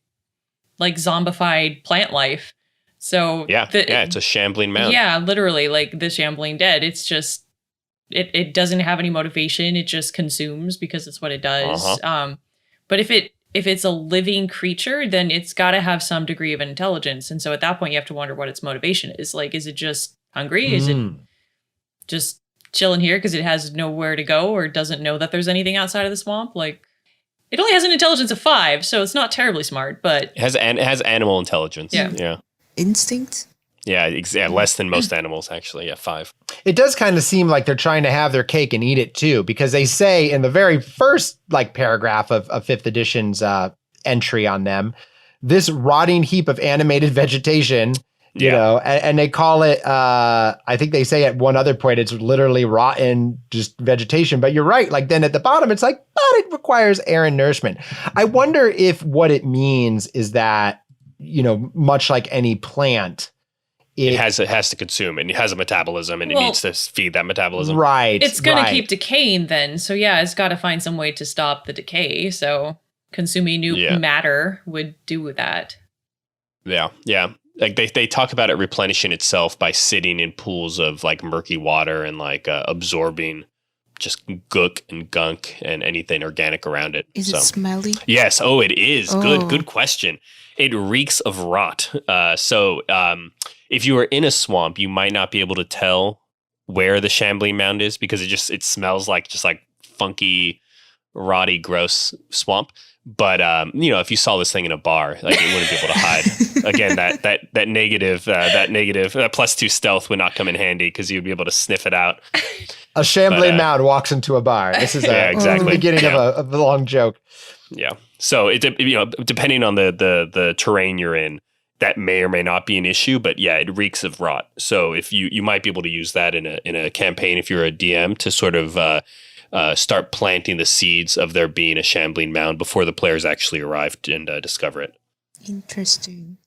Speaker 2: like zombified plant life. So
Speaker 3: it's a shambling mound.
Speaker 2: Yeah, literally, like the shambling dead. It's just it doesn't have any motivation. It just consumes because it's what it does. But if it's a living creature, then it's got to have some degree of intelligence. And so at that point, you have to wonder what its motivation is. Like, is it just hungry? Is it just chilling here because it has nowhere to go or doesn't know that there's anything outside of the swamp? Like, it only has an intelligence of 5, so it's not terribly smart, but
Speaker 3: it has animal intelligence. Yeah.
Speaker 4: Instinct?
Speaker 3: Yeah, less than most animals, actually. Yeah, 5.
Speaker 5: It does kind of seem like they're trying to have their cake and eat it too, because they say in the very first like paragraph of 5th edition's entry on them, this rotting heap of animated vegetation, you know, and they call it, I think they say at one other point, it's literally rotten, just vegetation. But you're right. Like then at the bottom, it's like, but it requires air and nourishment. I wonder if what it means is that, you know, much like any plant, it
Speaker 3: has to consume and it has a metabolism and it needs to feed that metabolism.
Speaker 5: Right.
Speaker 2: It's going to keep decaying then. So yeah, it's got to find some way to stop the decay. So consuming new matter would do that.
Speaker 3: Yeah. Yeah. Like they talk about it replenishing itself by sitting in pools of like murky water and like absorbing just gook and gunk and anything organic around it.
Speaker 4: Is it smelly?
Speaker 3: Yes. Oh, it is. Oh. Good question. It reeks of rot. So if you were in a swamp, you might not be able to tell where the Shambling Mound is because it smells like just like funky, rotty, gross swamp. But you know, if you saw this thing in a bar, like it wouldn't be able to hide. Again, that negative +2 stealth would not come in handy because you'd be able to sniff it out.
Speaker 5: A Shambling Mound walks into a bar. This is the beginning of a long joke.
Speaker 3: Yeah. So it depending on the terrain you're in, that may or may not be an issue. But yeah, it reeks of rot. So if you might be able to use that in a campaign if you're a DM to sort of start planting the seeds of there being a Shambling Mound before the players actually arrive and discover it.
Speaker 4: Interesting.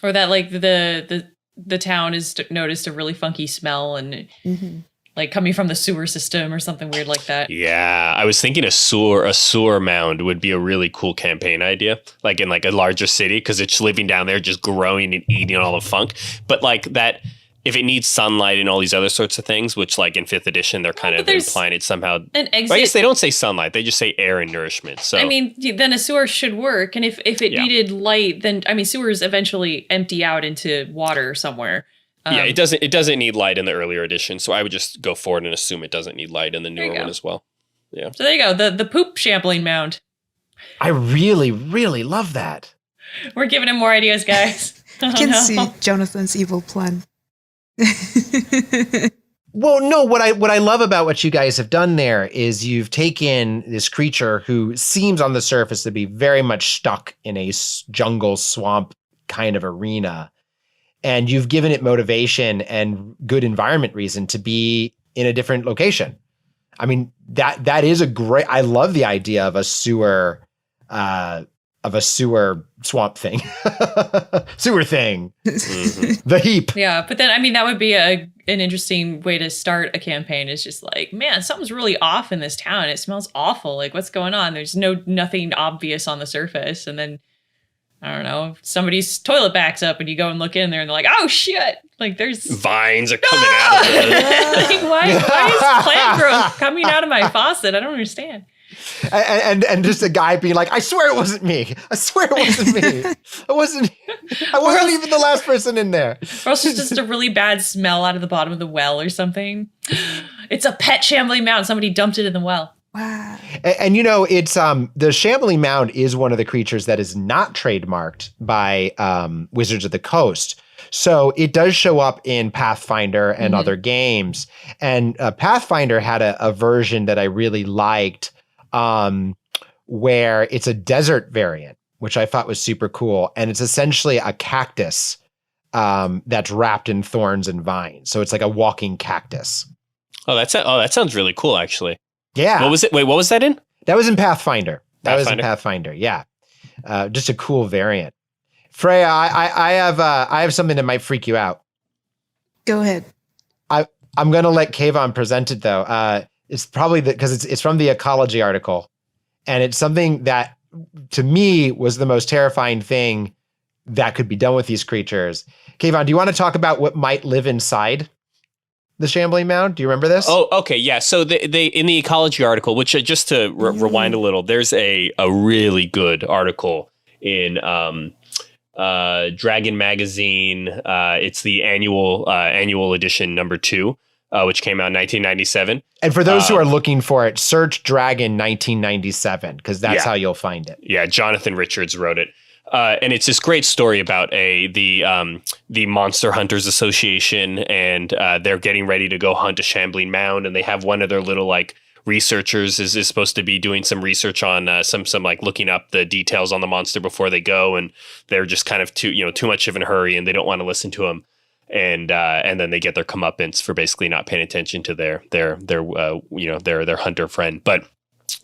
Speaker 2: Or that like the town has noticed a really funky smell and like coming from the sewer system or something weird like that.
Speaker 3: Yeah, I was thinking a sewer mound would be a really cool campaign idea, like in like a larger city because it's living down there, just growing and eating all the funk. But like that. If it needs sunlight and all these other sorts of things, which like in 5th edition, they're kind of implying it somehow.
Speaker 2: An exit.
Speaker 3: I guess they don't say sunlight. They just say air and nourishment. So
Speaker 2: I mean, then a sewer should work. And if it needed light, then I mean, sewers eventually empty out into water somewhere.
Speaker 3: It doesn't need light in the earlier edition. So I would just go forward and assume it doesn't need light in the newer one as well. Yeah.
Speaker 2: So there you go. The poop Shambling Mound.
Speaker 5: I really, really love that.
Speaker 2: We're giving him more ideas, guys.
Speaker 4: I can see Jonathan's evil plan.
Speaker 5: Well, no, what I love about what you guys have done there is you've taken this creature who seems on the surface to be very much stuck in a jungle swamp kind of arena. And you've given it motivation and good environment reason to be in a different location. I mean, that is I love the idea of a sewer swamp thing, sewer thing, the heap.
Speaker 2: Yeah, but then I mean that would be an interesting way to start a campaign. Is just like, man, something's really off in this town. It smells awful. Like, what's going on? There's nothing obvious on the surface, and then I don't know, somebody's toilet backs up, and you go and look in there, and they're like, oh shit! Like there's
Speaker 3: vines are coming out of it.
Speaker 2: Like, why is plant growth coming out of my faucet? I don't understand.
Speaker 5: And just a guy being like, I swear it wasn't me. I swear it wasn't me. I wasn't even the last person in there.
Speaker 2: Or else it's just a really bad smell out of the bottom of the well or something. It's a pet Shambling Mound. Somebody dumped it in the well.
Speaker 4: Wow.
Speaker 5: And you know, it's the Shambling Mound is one of the creatures that is not trademarked by Wizards of the Coast. So it does show up in Pathfinder and other games. And Pathfinder had a version that I really liked, where it's a desert variant, which I thought was super cool. And it's essentially a cactus that's wrapped in thorns and vines. So it's like a walking cactus.
Speaker 3: Oh, that sounds really cool, actually.
Speaker 5: Yeah.
Speaker 3: What was it? Wait, what was that in?
Speaker 5: That was in Pathfinder. Yeah. Just a cool variant. Freya, I have something that might freak you out.
Speaker 4: Go ahead.
Speaker 5: I'm going to let Kayvon present it though. It's probably because it's from the ecology article, and it's something that to me was the most terrifying thing that could be done with these creatures. Kayvon, do you want to talk about what might live inside the Shambling Mound? Do you remember this?
Speaker 3: Oh, okay, yeah. So they in the ecology article, which just to rewind a little, there's a really good article in Dragon Magazine. It's the annual edition number 2. Which came out in 1997.
Speaker 5: And for those who are looking for it, search Dragon 1997, because that's how you'll find it.
Speaker 3: Yeah, Jonathan Richards wrote it. And it's this great story about the Monster Hunters Association, and they're getting ready to go hunt a Shambling Mound, and they have one of their little like researchers is supposed to be doing some research on some like looking up the details on the monster before they go, and they're just kind of too much of in a hurry, and they don't want to listen to him. And then they get their comeuppance for basically not paying attention to their hunter friend. But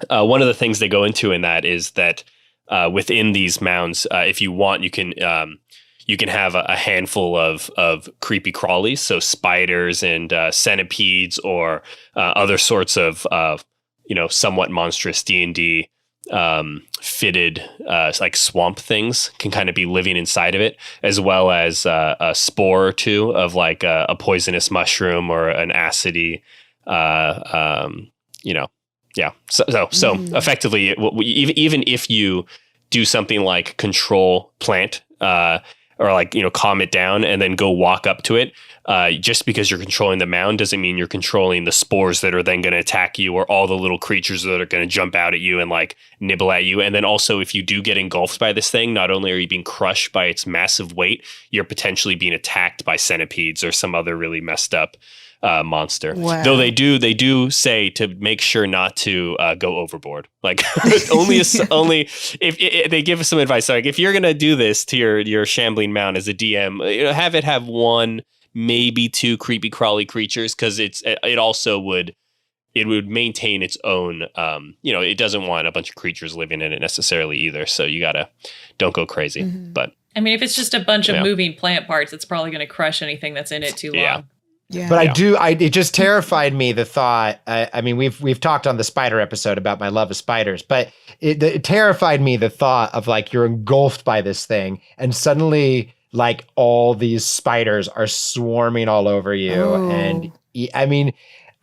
Speaker 3: one of the things they go into in that is that within these mounds, if you want, you can have a handful of creepy crawlies, so spiders and centipedes or other sorts of somewhat monstrous D&D fitted like swamp things can kind of be living inside of it, as well as a spore or two of like a poisonous mushroom or an acidy so effectively even if you do something like control plant or like calm it down and then go walk up to it, just because you're controlling the mound doesn't mean you're controlling the spores that are then going to attack you, or all the little creatures that are going to jump out at you and like nibble at you. And then also, if you do get engulfed by this thing, not only are you being crushed by its massive weight, you're potentially being attacked by centipedes or some other really messed up monster.
Speaker 4: Wow.
Speaker 3: Though they do say to make sure not to go overboard. Like only if they give us some advice. Like if you're gonna do this to your Shambling Mound as a DM, have it have 1, maybe 2 creepy crawly creatures, because it also would maintain its own. It doesn't want a bunch of creatures living in it necessarily either. So you don't go crazy.
Speaker 4: Mm-hmm.
Speaker 3: But
Speaker 2: I mean, if it's just a bunch of moving plant parts, it's probably going to crush anything that's in it too long.
Speaker 4: Yeah.
Speaker 5: But it just terrified me, the thought. I mean, we've talked on the spider episode about my love of spiders, but it terrified me, the thought of like you're engulfed by this thing and suddenly like all these spiders are swarming all over you.
Speaker 4: Oh.
Speaker 5: And I mean,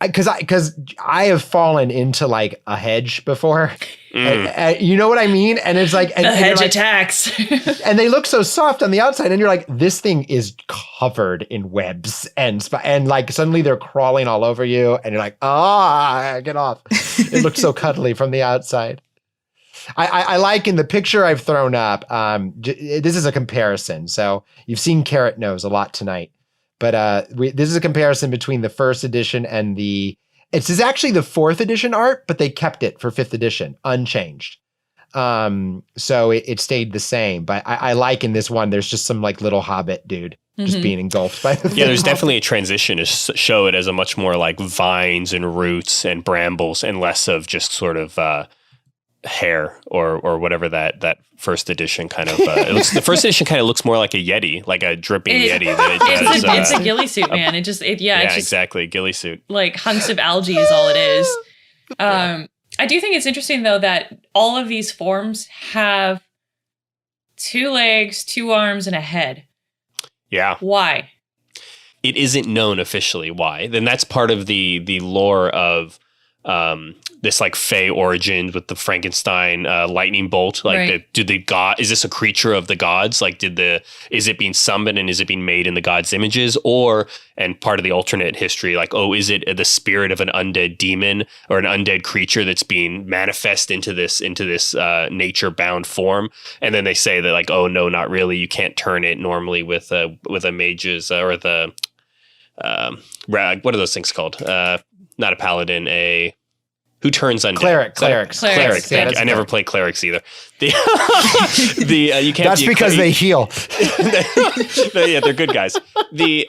Speaker 5: because I have fallen into like a hedge before, and you know what I mean? And it's like
Speaker 2: the hedge attacks,
Speaker 5: and they look so soft on the outside, and you're like, this thing is covered in webs and like suddenly they're crawling all over you, and you're like, get off. It looks so cuddly from the outside. I like in the picture I've thrown up. This is a comparison, so you've seen Carrot Nose a lot tonight. But this is a comparison between the first edition and this is actually the 4th edition art, but they kept it for 5th edition, unchanged. So it stayed the same. But I like in this one, there's just some like little hobbit dude just being engulfed by the
Speaker 3: there's definitely a transition to show it as a much more like vines and roots and brambles and less of just sort of hair or whatever that first edition kind of the first edition kind of looks more like a yeti, like a dripping yeti than it does.
Speaker 2: It's a ghillie suit, man. It's just
Speaker 3: exactly, ghillie suit.
Speaker 2: Like hunks of algae is all it is. I do think it's interesting though that all of these forms have 2 legs, 2 arms, and a head.
Speaker 3: Yeah.
Speaker 2: Why?
Speaker 3: It isn't known officially why. Then that's part of the lore of this like Fey origin with the Frankenstein lightning bolt. Like, right. Is this a creature of the gods? Like, is it being summoned and is it being made in the gods' images? And part of the alternate history, like, is it the spirit of an undead demon or an undead creature that's being manifest into this nature bound form? And then they say that like, oh no, not really. You can't turn it normally with a mage's or the what are those things called? Not a paladin, who turns undead?
Speaker 5: Clerics.
Speaker 3: Yeah, I never played clerics either. You can't.
Speaker 5: That's because they heal.
Speaker 3: Yeah, they're good guys. You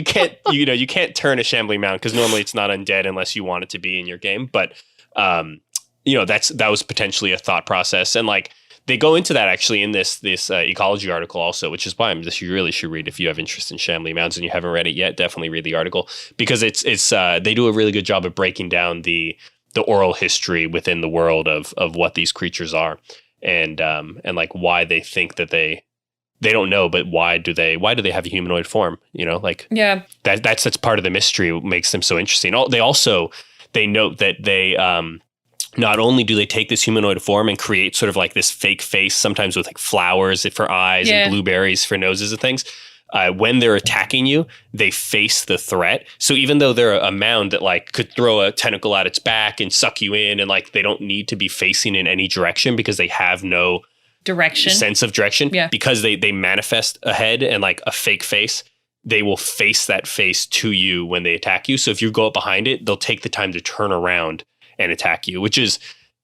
Speaker 3: can't turn a Shambling Mound because normally it's not undead unless you want it to be in your game. But that was potentially a thought process, and like they go into that actually in this ecology article also, which is why you really should read if you have interest in Shambling Mounds and you haven't read it yet. Definitely read the article because it's they do a really good job of breaking down the oral history within the world of what these creatures are and like why they think that they don't know, but why do they have a humanoid form? Like that's part of the mystery. What makes them so interesting. They note that they not only do they take this humanoid form and create sort of like this fake face, sometimes with like flowers for eyes and blueberries for noses and things. When they're attacking you, they face the threat. So even though they're a mound that like could throw a tentacle at its back and suck you in, and like they don't need to be facing in any direction because they have no sense of direction. Yeah. Because they manifest a head and like a fake face, they will face that face to you when they attack you. So if you go up behind it, they'll take the time to turn around and attack you,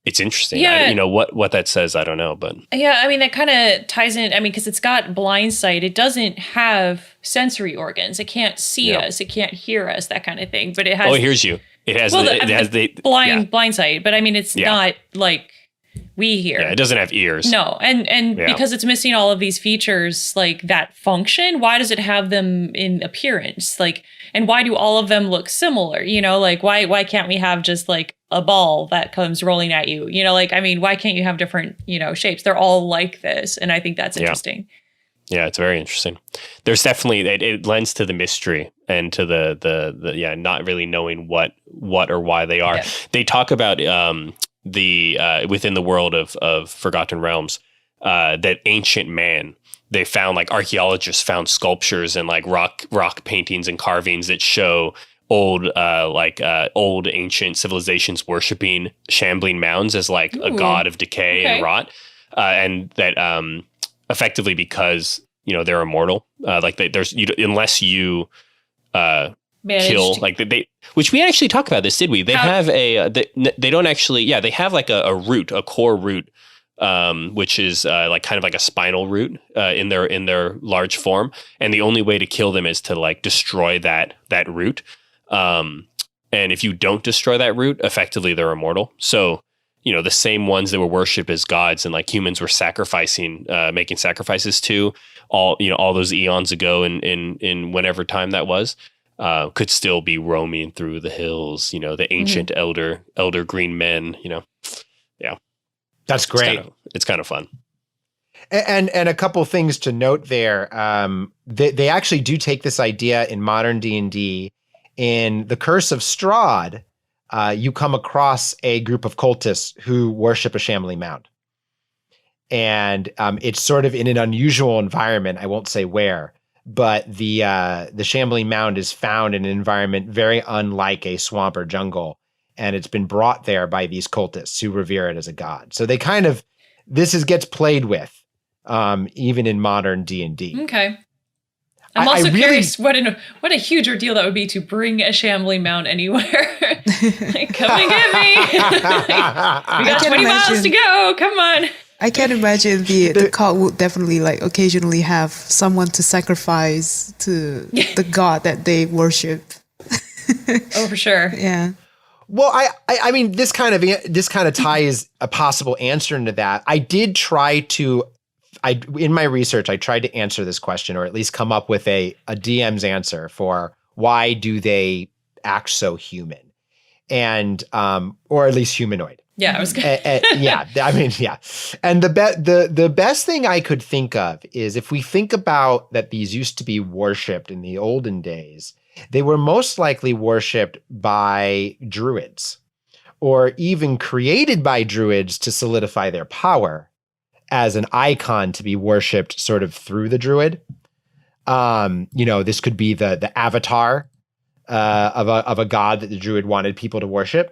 Speaker 3: it's interesting.
Speaker 2: Yeah.
Speaker 3: What that says, I don't know, but
Speaker 2: yeah, I mean that kind of ties in. I mean, because it's got blind sight, it doesn't have sensory organs. It can't see us, it can't hear us, that kind of thing. But it has.
Speaker 3: Oh, it hears you. It has. It has the
Speaker 2: blind sight. But I mean, it's not like we hear.
Speaker 3: Yeah, it doesn't have ears.
Speaker 2: No, and because it's missing all of these features like that function, why does it have them in appearance? Like, and why do all of them look similar? Like why can't we have just like a ball that comes rolling at you? Like, I mean, why can't you have different, shapes? They're all like this. And I think that's interesting.
Speaker 3: Yeah, it's very interesting. There's definitely, it lends to the mystery and to the not really knowing what or why they are. Yeah. They talk about within the world of Forgotten Realms, that ancient man, they found like archaeologists found sculptures and like rock paintings and carvings that show old ancient civilizations worshiping Shambling Mounds as like a god of decay and rot, and that effectively because they're immortal, unless you kill like they, which we actually talked about this, did we? They have they don't actually they have like a core root, which is like kind of like a spinal root in their large form, and the only way to kill them is to like destroy that root. And if you don't destroy that root, effectively they're immortal. So, the same ones that were worshipped as gods and like humans were making sacrifices to all those eons ago in whenever time that was, could still be roaming through the hills, the ancient elder green men, Yeah.
Speaker 5: That's great.
Speaker 3: It's kind of fun.
Speaker 5: And a couple things to note there. They actually do take this idea in modern D&D. In The Curse of Strahd, you come across a group of cultists who worship a Shambling Mound. And it's sort of in an unusual environment. I won't say where, but the Shambling Mound is found in an environment very unlike a swamp or jungle. And it's been brought there by these cultists who revere it as a god. So they gets played with, even in modern D&D.
Speaker 2: Okay. I'm also curious what a huge ordeal that would be to bring a Shambling Mound anywhere. Like, come and get me. We got 20 miles to go. Come on.
Speaker 4: I can imagine the cult would definitely like occasionally have someone to sacrifice to the god that they worship.
Speaker 2: Oh, for sure.
Speaker 4: Yeah.
Speaker 5: Well, I mean, this kind of ties a possible answer into that. I did try to, in my research, I tried to answer this question, or at least come up with a DM's answer for why do they act so human, and or at least humanoid.
Speaker 2: Yeah, I was gonna.
Speaker 5: Yeah, I mean, yeah. And the best thing I could think of is if we think about that these used to be worshipped in the olden days, they were most likely worshipped by druids, or even created by druids to solidify their power as an icon to be worshipped sort of through the druid. This could be the avatar of a god that the druid wanted people to worship.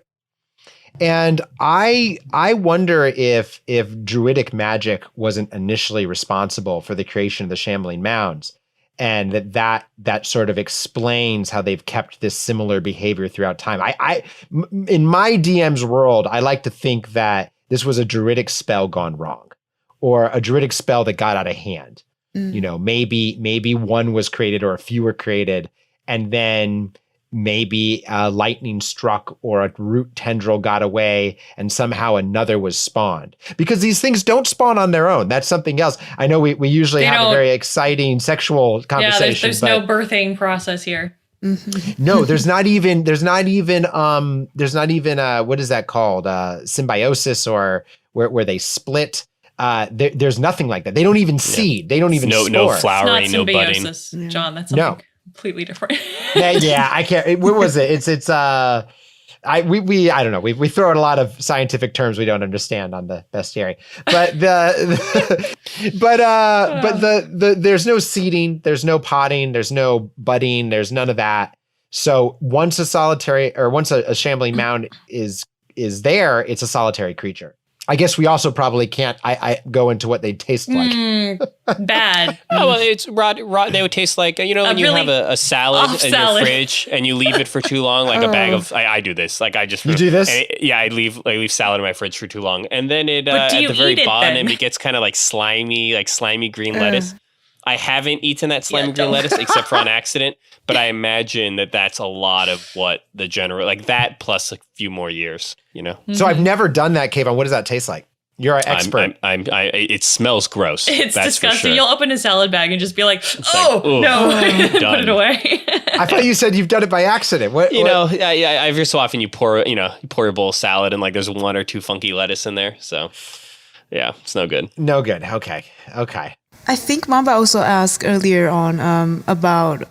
Speaker 5: And I wonder if druidic magic wasn't initially responsible for the creation of the Shambling Mounds, and that sort of explains how they've kept this similar behavior throughout time. In my DM's world, I like to think that this was a druidic spell gone wrong, or a druidic spell that got out of hand. Maybe one was created or a few were created, and then maybe lightning struck or a root tendril got away and somehow another was spawned. Because these things don't spawn on their own. That's something else. I know we usually have a very exciting sexual conversation.
Speaker 2: Yeah, there's no birthing process here.
Speaker 5: No, there's not even what is that called? Symbiosis, or where they split. There's nothing like that. They don't even seed. They don't even spore.
Speaker 3: No flowering,
Speaker 2: it's
Speaker 3: no
Speaker 2: not
Speaker 3: budding.
Speaker 2: symbiosis, John. That's something completely different.
Speaker 5: Yeah, I can't. What was it? I don't know. We throw out a lot of scientific terms we don't understand on the Bestiary, but there's no seeding, there's no potting, there's no budding, there's none of that. So once a Shambling Mound is there, it's a solitary creature. I guess we also probably can't I go into what they taste like.
Speaker 2: Bad.
Speaker 3: Oh, well, it's raw. They would taste like, when you have a salad in your fridge and you leave it for too long, like a bag of, I do this. Like I just,
Speaker 5: you do this?
Speaker 3: I leave salad in my fridge for too long. And then at the very bottom, it gets kind of like slimy green lettuce. I haven't eaten that slimy green lettuce except for on accident, but I imagine that's a lot of what the general, like that plus a few more years,
Speaker 5: So I've never done that, Kayvon. What does that taste like? You're an expert.
Speaker 3: It smells gross.
Speaker 2: It's
Speaker 3: that's
Speaker 2: disgusting.
Speaker 3: For sure.
Speaker 2: You'll open a salad bag and just be like, no, put it away.
Speaker 5: I thought you said you've done it by accident.
Speaker 3: Every so often you pour your bowl of salad and like there's one or two funky lettuce in there. So yeah, it's no good.
Speaker 5: No good. Okay.
Speaker 4: I think Mamba also asked earlier on about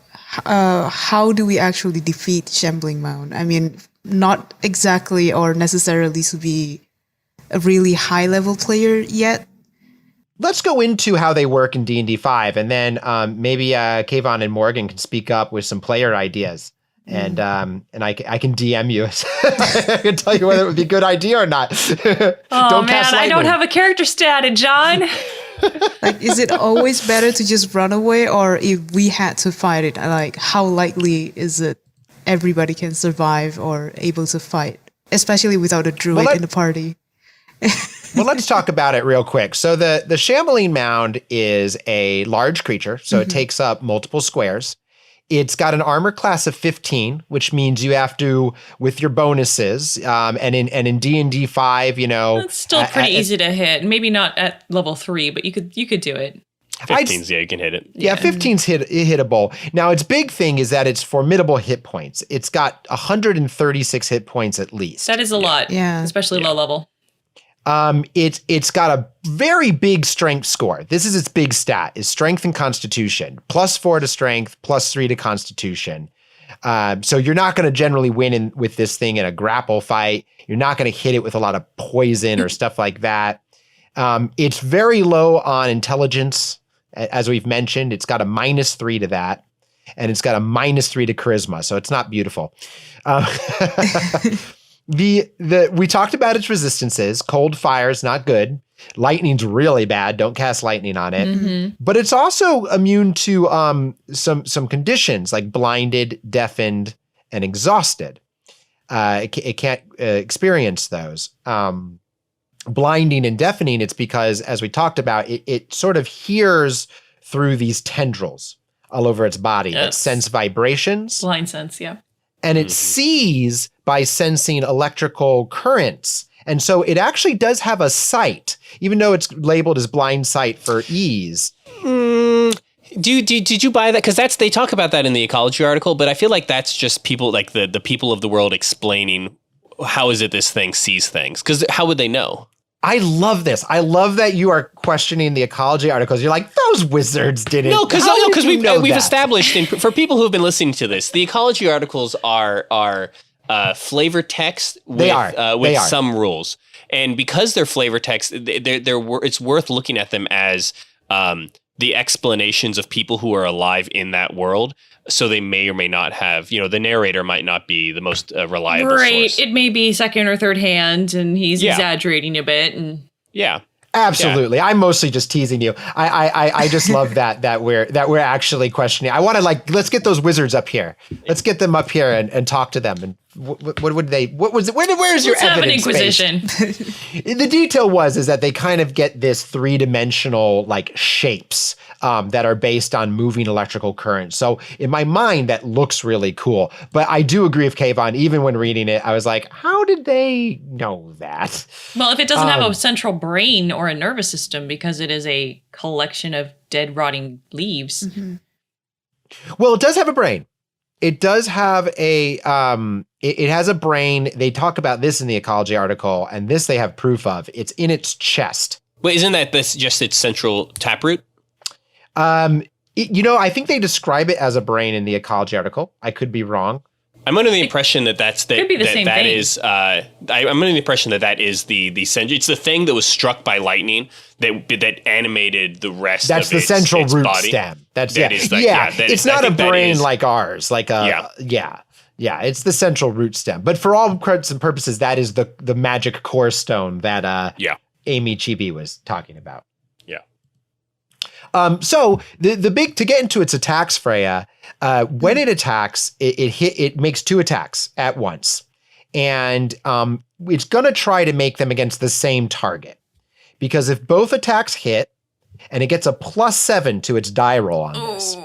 Speaker 4: how do we actually defeat Shambling Mound? I mean, not exactly or necessarily to be a really high level player yet.
Speaker 5: Let's go into how they work in D&D 5, and then maybe Kayvon and Morgan can speak up with some player ideas. And I can DM you. I can tell you whether it would be a good idea or not.
Speaker 2: I don't have a character statted, John.
Speaker 4: Like, is it always better to just run away, or if we had to fight it, like how likely is it everybody can survive or able to fight, especially without a druid in the party?
Speaker 5: Well, let's talk about it real quick. So the Shambling Mound is a large creature, so it takes up multiple squares. It's got an armor class of 15, which means you have to, with your bonuses, and in D&D 5,
Speaker 2: it's still pretty easy to hit. Maybe not at level 3, but you could do it.
Speaker 3: 15's, you can hit it.
Speaker 5: Yeah, 15's hittable. Now, its big thing is that it's formidable hit points. It's got 136 hit points at least.
Speaker 2: That is a lot, especially low level.
Speaker 5: It's got a very big strength score. This is its big stat, is strength and constitution. +4 to strength, +3 to constitution. So you're not going to generally win with this thing in a grapple fight. You're not going to hit it with a lot of poison or stuff like that. It's very low on intelligence. As we've mentioned, it's got a -3 to that. And it's got a -3 to charisma. So it's not beautiful. We talked about its resistances. Cold fire is not good. Lightning's really bad. Don't cast lightning on it.
Speaker 2: Mm-hmm.
Speaker 5: But it's also immune to some conditions like blinded, deafened, and exhausted. It can't experience those. Blinding and deafening, it's because, as we talked about, it sort of hears through these tendrils all over its body that sense vibrations.
Speaker 2: Blind sense, yeah.
Speaker 5: And it sees by sensing electrical currents. And so it actually does have a sight, even though it's labeled as blind sight for ease.
Speaker 3: Did you buy that? Because they talk about that in the ecology article, but I feel like that's just people, like the people of the world explaining how is it this thing sees things. Because how would they know?
Speaker 5: I love this. I love that you are questioning the ecology articles. You're like, those wizards didn't.
Speaker 3: No, because we've established, for people who have been listening to this, the ecology articles are flavor text with some rules. And because they're flavor text, it's worth looking at them as the explanations of people who are alive in that world. So they may or may not have, the narrator might not be the most reliable source.
Speaker 2: It may be second or third hand, and he's exaggerating a bit. And
Speaker 5: absolutely. I'm mostly just teasing you. I just love that we're actually questioning. I want to let's get those wizards up here. Let's get them up here and talk to them. And what would they? What was it? Where's your evidence?
Speaker 2: Let's have an inquisition.
Speaker 5: The detail is that they kind of get this 3-dimensional shapes that are based on moving electrical currents. So in my mind, that looks really cool. But I do agree with Kayvon. Even when reading it, I was like, how did they know that?
Speaker 2: Well, if it doesn't have a central brain or a nervous system, because it is a collection of dead, rotting leaves.
Speaker 4: Mm-hmm.
Speaker 5: Well, it does have a brain. It does have a it has a brain. They talk about this in the ecology article, and this they have proof of. It's in its chest.
Speaker 3: Wait, isn't that this just its central taproot?
Speaker 5: I think they describe it as a brain in the ecology article. I could be wrong.
Speaker 3: I'm under the impression that could
Speaker 2: be the same thing.
Speaker 3: I'm under the impression that is the central. It's the thing that was struck by lightning that animated the rest.
Speaker 5: That's
Speaker 3: of
Speaker 5: the central root
Speaker 3: body.
Speaker 5: stem.
Speaker 3: It's
Speaker 5: not a brain like ours. It's the central root stem. But for all intents and purposes, that is the magic core stone that Amy Chibi was talking about. So the big, to get into its attacks, Freya, when it attacks, it makes 2 attacks at once, and it's going to try to make them against the same target, because if both attacks hit, and it gets a +7 to its die roll on this.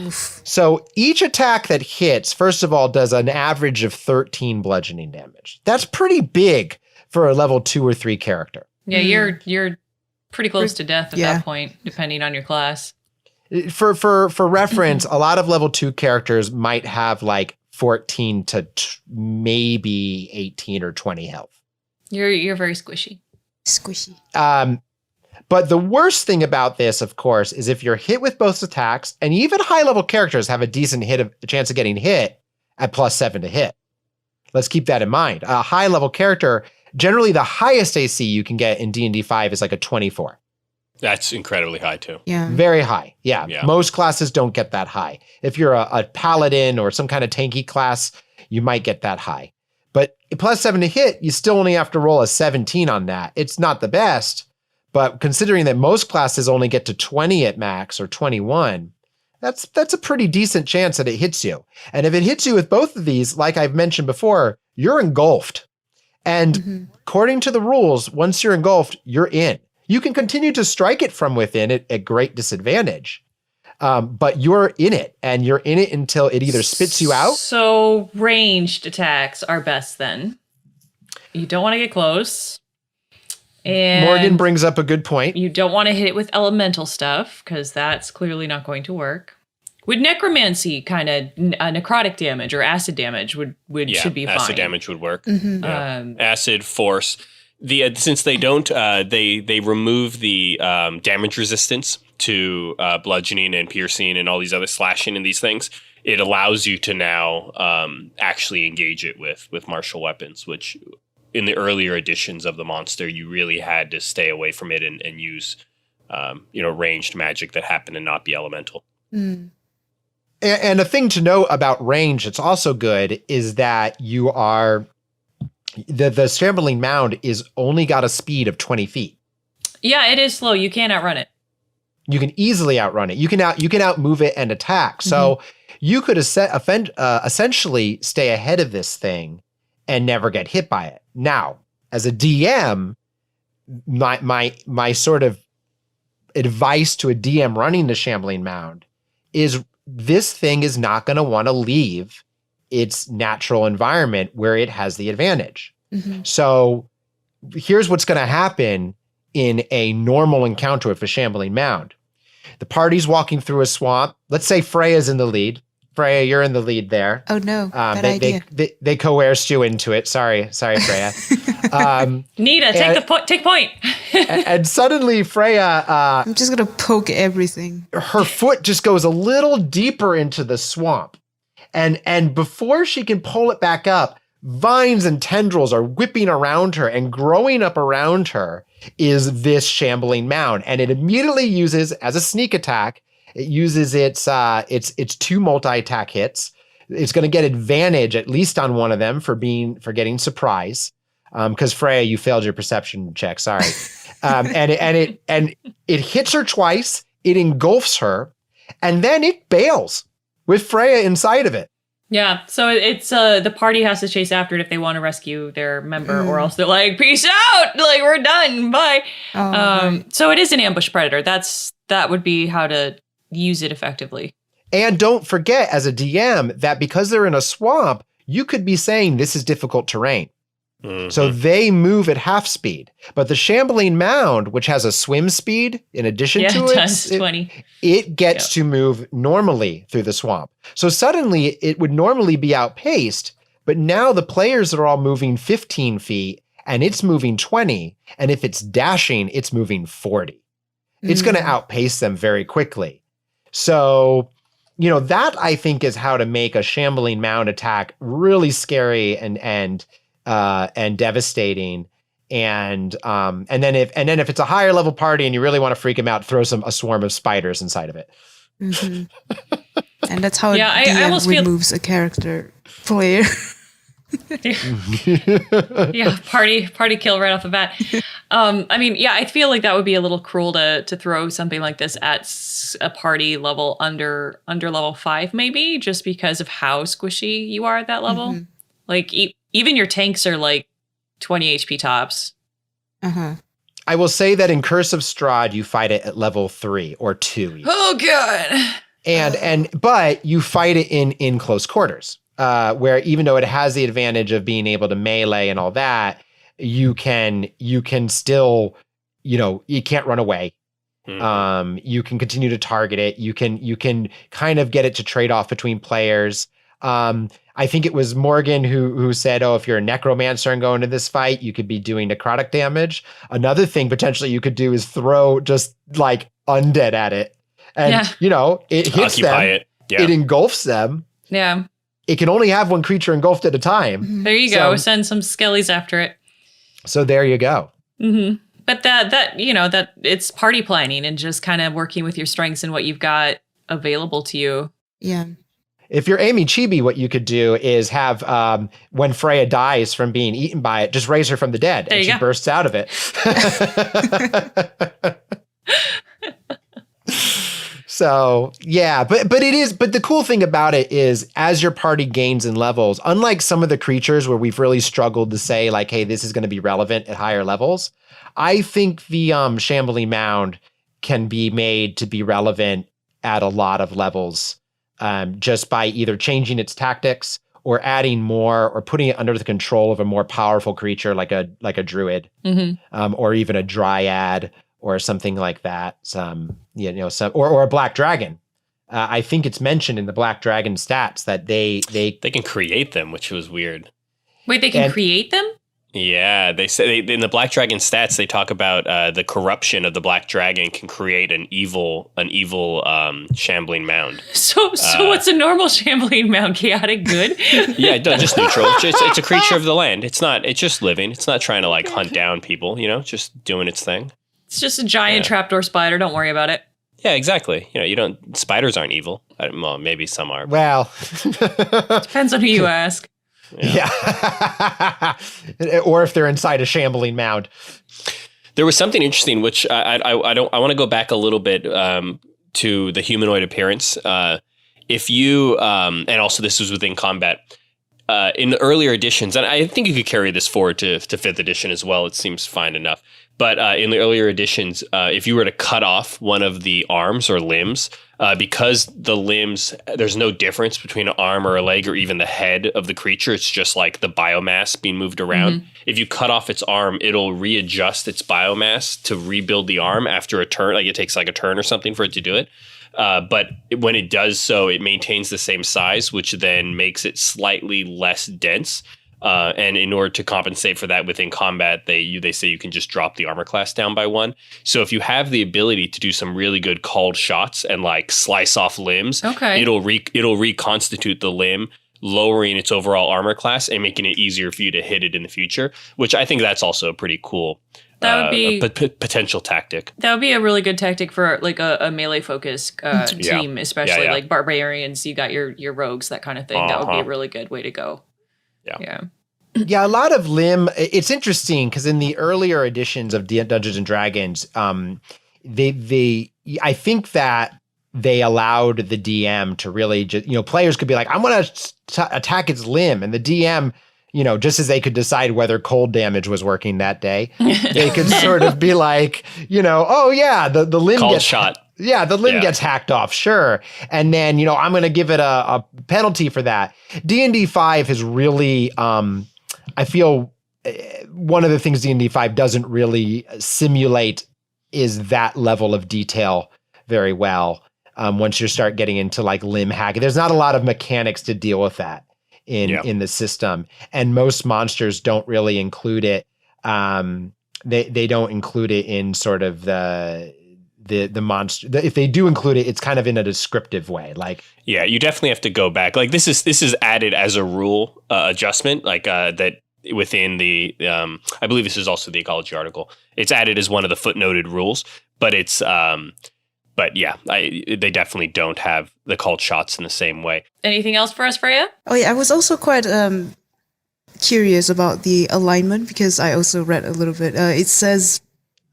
Speaker 2: Oof.
Speaker 5: So each attack that hits, first of all, does an average of 13 bludgeoning damage. That's pretty big for a level 2 or 3 character.
Speaker 2: Yeah, you're pretty close to death at that point, depending on your class.
Speaker 5: For reference, a lot of level 2 characters might have 14 to maybe 18 or 20 health.
Speaker 2: You're very squishy.
Speaker 5: But the worst thing about this, of course, is if you're hit with both attacks, and even high level characters have a decent chance of getting hit at +7 to hit. Let's keep that in mind. A high level character, generally the highest AC you can get in D&D 5 is a 24.
Speaker 3: That's incredibly high too.
Speaker 4: Yeah.
Speaker 5: Very high. Yeah. Most classes don't get that high. If you're a paladin or some kind of tanky class, you might get that high. But +7 to hit, you still only have to roll a 17 on that. It's not the best, but considering that most classes only get to 20 at max or 21, that's a pretty decent chance that it hits you. And if it hits you with both of these, like I've mentioned before, you're engulfed. And according to the rules, once you're engulfed, you're in. You can continue to strike it from within at great disadvantage, but you're in it, and you're in it until it either spits you out.
Speaker 2: So ranged attacks are best then. You don't want to get close. And
Speaker 5: Morgan brings up a good point.
Speaker 2: You don't want to hit it with elemental stuff, because that's clearly not going to work. Would necromancy kind of necrotic damage or acid damage should be fine.
Speaker 3: Acid damage would work.
Speaker 4: Mm-hmm.
Speaker 3: Acid, force. Since they don't, they remove the damage resistance to bludgeoning and piercing and all these other slashing and these things. It allows you to now actually engage it with martial weapons, which in the earlier editions of the monster, you really had to stay away from it and use ranged magic that happened to not be elemental.
Speaker 4: Mm.
Speaker 5: And a thing to note about range that's also good is that you are the Shambling Mound is only got a speed of 20 feet.
Speaker 2: Yeah, it is slow. You can't outrun it.
Speaker 5: You can easily outrun it. You can outmove it and attack. So you could essentially stay ahead of this thing and never get hit by it. Now, as a DM, my sort of advice to a DM running the Shambling Mound is this thing is not going to want to leave its natural environment where it has the advantage. So here's what's going to happen in a normal encounter with a Shambling Mound. The party's walking through a swamp. Let's say Freya's in the lead. Freya, you're in the lead there.
Speaker 4: Oh no, bad idea.
Speaker 5: They coerced you into it. Sorry, Freya.
Speaker 2: Nita, take point.
Speaker 5: and suddenly Freya,
Speaker 4: I'm just gonna poke everything.
Speaker 5: her foot just goes a little deeper into the swamp, and before she can pull it back up, vines and tendrils are whipping around her, and growing up around her is this Shambling Mound, and it immediately uses, as a sneak attack, it uses its 2 multi-attack hits. It's going to get advantage at least on one of them for getting surprise. Because Freya, you failed your perception check. Sorry. And it hits her twice. It engulfs her, and then it bails with Freya inside of it.
Speaker 2: Yeah, so it's the party has to chase after it if they want to rescue their member, or else they're like, "Peace out! Like, we're done. Bye." So it is an ambush predator. That would be how to use it effectively.
Speaker 5: And don't forget, as a DM, that because they're in a swamp, you could be saying this is difficult terrain. So they move at half speed. But the Shambling Mound, which has a swim speed in addition to
Speaker 2: it does, 20.
Speaker 5: It gets to move normally through the swamp. So suddenly it would normally be outpaced, but now the players are all moving 15 feet and it's moving 20. And if it's dashing, it's moving 40. It's going to outpace them very quickly. So, that I think is how to make a Shambling Mound attack really scary and devastating. And then if it's a higher level party and you really want to freak them out, throw a swarm of spiders inside of it.
Speaker 4: And that's how
Speaker 2: I
Speaker 4: DM
Speaker 2: almost
Speaker 4: removes a character player.
Speaker 2: Party kill right off the bat. I feel like that would be a little cruel to throw something like this at a party level under level 5, maybe, just because of how squishy you are at that level. Like even your tanks are like 20 HP tops.
Speaker 5: I will say that in Curse of Strahd, you fight it at level 3 or 2. Even.
Speaker 2: Oh god!
Speaker 5: But you fight it in close quarters. Where even though it has the advantage of being able to melee and all that, you can still, you can't run away. You can continue to target it. You can kind of get it to trade off between players. I think it was Morgan who said, if you're a necromancer and go into this fight, you could be doing necrotic damage. Another thing potentially you could do is throw just like undead at it. And, it hits them. It engulfs them.
Speaker 2: Yeah.
Speaker 5: It can only have one creature engulfed at a time.
Speaker 2: There you go. Send some skellies after it.
Speaker 5: So there you go.
Speaker 2: But that it's party planning and just kind of working with your strengths and what you've got available to you.
Speaker 4: Yeah.
Speaker 5: If you're Amy Chibi, what you could do is have, when Freya dies from being eaten by it, just raise her from the dead and she bursts out of it. So yeah, but the cool thing about it is as your party gains in levels, unlike some of the creatures where we've really struggled to say like, hey, this is going to be relevant at higher levels, I think the Shambling Mound can be made to be relevant at a lot of levels, just by either changing its tactics or adding more or putting it under the control of a more powerful creature like a druid, or even a dryad. Or something like that, or a black dragon. I think it's mentioned in the black dragon stats that they
Speaker 3: can create them, which was weird.
Speaker 2: Wait, they can create them?
Speaker 3: Yeah, they say in the black dragon stats they talk about the corruption of the black dragon can create an evil Shambling Mound.
Speaker 2: So what's a normal Shambling Mound? Chaotic good?
Speaker 3: Yeah, just neutral. It's a creature of the land. It's just living. It's not trying to like hunt down people. Just doing its thing.
Speaker 2: It's just a giant trapdoor spider. Don't worry about it.
Speaker 3: Yeah, exactly. Spiders aren't evil. Well, maybe some are.
Speaker 5: Well,
Speaker 2: depends on who you ask.
Speaker 5: Yeah. Or if they're inside a Shambling Mound.
Speaker 3: There was something interesting, which I want to go back a little bit to the humanoid appearance. If you and also this was within combat in the earlier editions, and I think you could carry this forward to 5th edition as well. It seems fine enough. But in the earlier editions, if you were to cut off one of the arms or limbs, because the limbs, there's no difference between an arm or a leg or even the head of the creature. It's just like the biomass being moved around. If you cut off its arm, it'll readjust its biomass to rebuild the arm after a turn. Like it takes like a turn or something for it to do it. But when it does so, it maintains the same size, which then makes it slightly less dense. And in order to compensate for that within combat, they say you can just drop the armor class down by 1. So if you have the ability to do some really good called shots and like slice off limbs, it'll reconstitute the limb, lowering its overall armor class and making it easier for you to hit it in the future, which I think that's also a pretty cool
Speaker 2: that would be
Speaker 3: potential tactic.
Speaker 2: That would be a really good tactic for like a melee focus team, especially like barbarians. You got your rogues, that kind of thing. That would be a really good way to go.
Speaker 5: Yeah, a lot of limb. It's interesting because in the earlier editions of Dungeons and Dragons, I think that they allowed the DM to really just, players could be like, I want to attack its limb, and the DM, just as they could decide whether cold damage was working that day, they could sort of be like, oh yeah, the limb
Speaker 3: cold
Speaker 5: gets
Speaker 3: shot.
Speaker 5: Yeah, the limb gets hacked off, sure. And then, I'm going to give it a penalty for that. D&D 5 has really, I feel one of the things D&D 5 doesn't really simulate is that level of detail very well. Once you start getting into like limb hacking, there's not a lot of mechanics to deal with that in the system. And most monsters don't really include it. They don't include it in sort of the monster. If they do include it, it's kind of in a descriptive way. Like,
Speaker 3: yeah, you definitely have to go back. Like this is added as a rule adjustment, like that within the. I believe this is also the ecology article. It's added as one of the footnoted rules, but it's. But yeah, they definitely don't have the called shots in the same way.
Speaker 2: Anything else for us, Freya?
Speaker 4: Oh yeah, I was also quite curious about the alignment because I also read a little bit. It says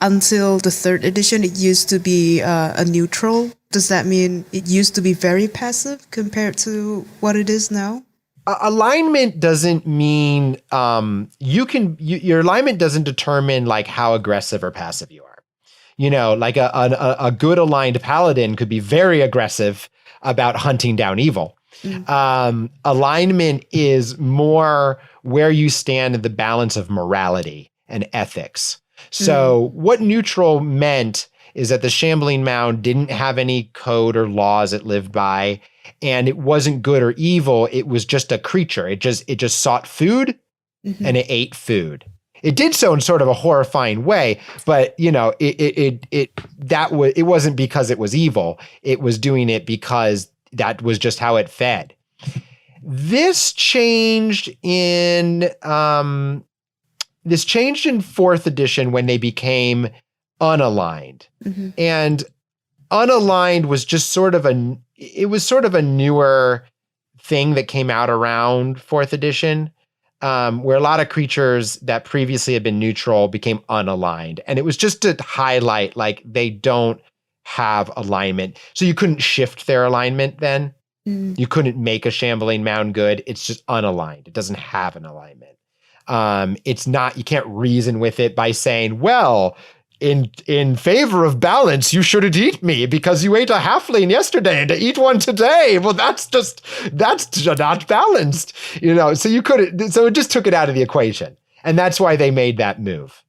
Speaker 4: until the 3rd edition, it used to be a neutral. Does that mean it used to be very passive compared to what it is now?
Speaker 5: Alignment doesn't mean your alignment doesn't determine like how aggressive or passive you are. Like a good aligned paladin could be very aggressive about hunting down evil. Alignment is more where you stand in the balance of morality and ethics. So what neutral meant is that the Shambling Mound didn't have any code or laws it lived by, and it wasn't good or evil. It was just a creature. It just sought food and it ate food. It did so in sort of a horrifying way, but it wasn't because it was evil. It was doing it because that was just how it fed. This changed in 4th edition when they became unaligned. And unaligned was just sort of a newer thing that came out around 4th edition. Where a lot of creatures that previously had been neutral became unaligned. And it was just to highlight, like, they don't have alignment. So you couldn't shift their alignment then. You couldn't make a Shambling Mound good. It's just unaligned. It doesn't have an alignment. It's not, you can't reason with it by saying, well, in favor of balance, you shouldn't eat me because you ate a halfling yesterday and to eat one today. Well, that's not balanced, so you couldn't, so it just took it out of the equation. And that's why they made that move.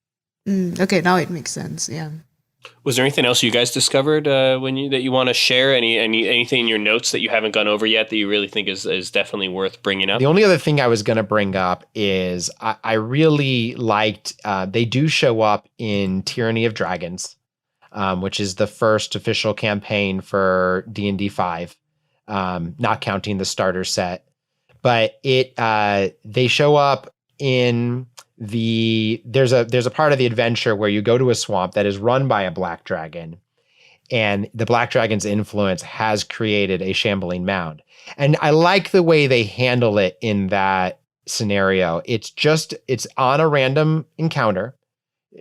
Speaker 4: Okay. Now it makes sense. Yeah.
Speaker 3: Was there anything else you guys discovered that you want to share? Anything in your notes that you haven't gone over yet that you really think is definitely worth bringing up?
Speaker 5: The only other thing I was going to bring up is I really liked, they do show up in Tyranny of Dragons, which is the first official campaign for D&D 5, not counting the starter set. But they show up in there's a part of the adventure where you go to a swamp that is run by a black dragon, and the black dragon's influence has created a Shambling Mound. And I like the way they handle it in that scenario. It's on a random encounter.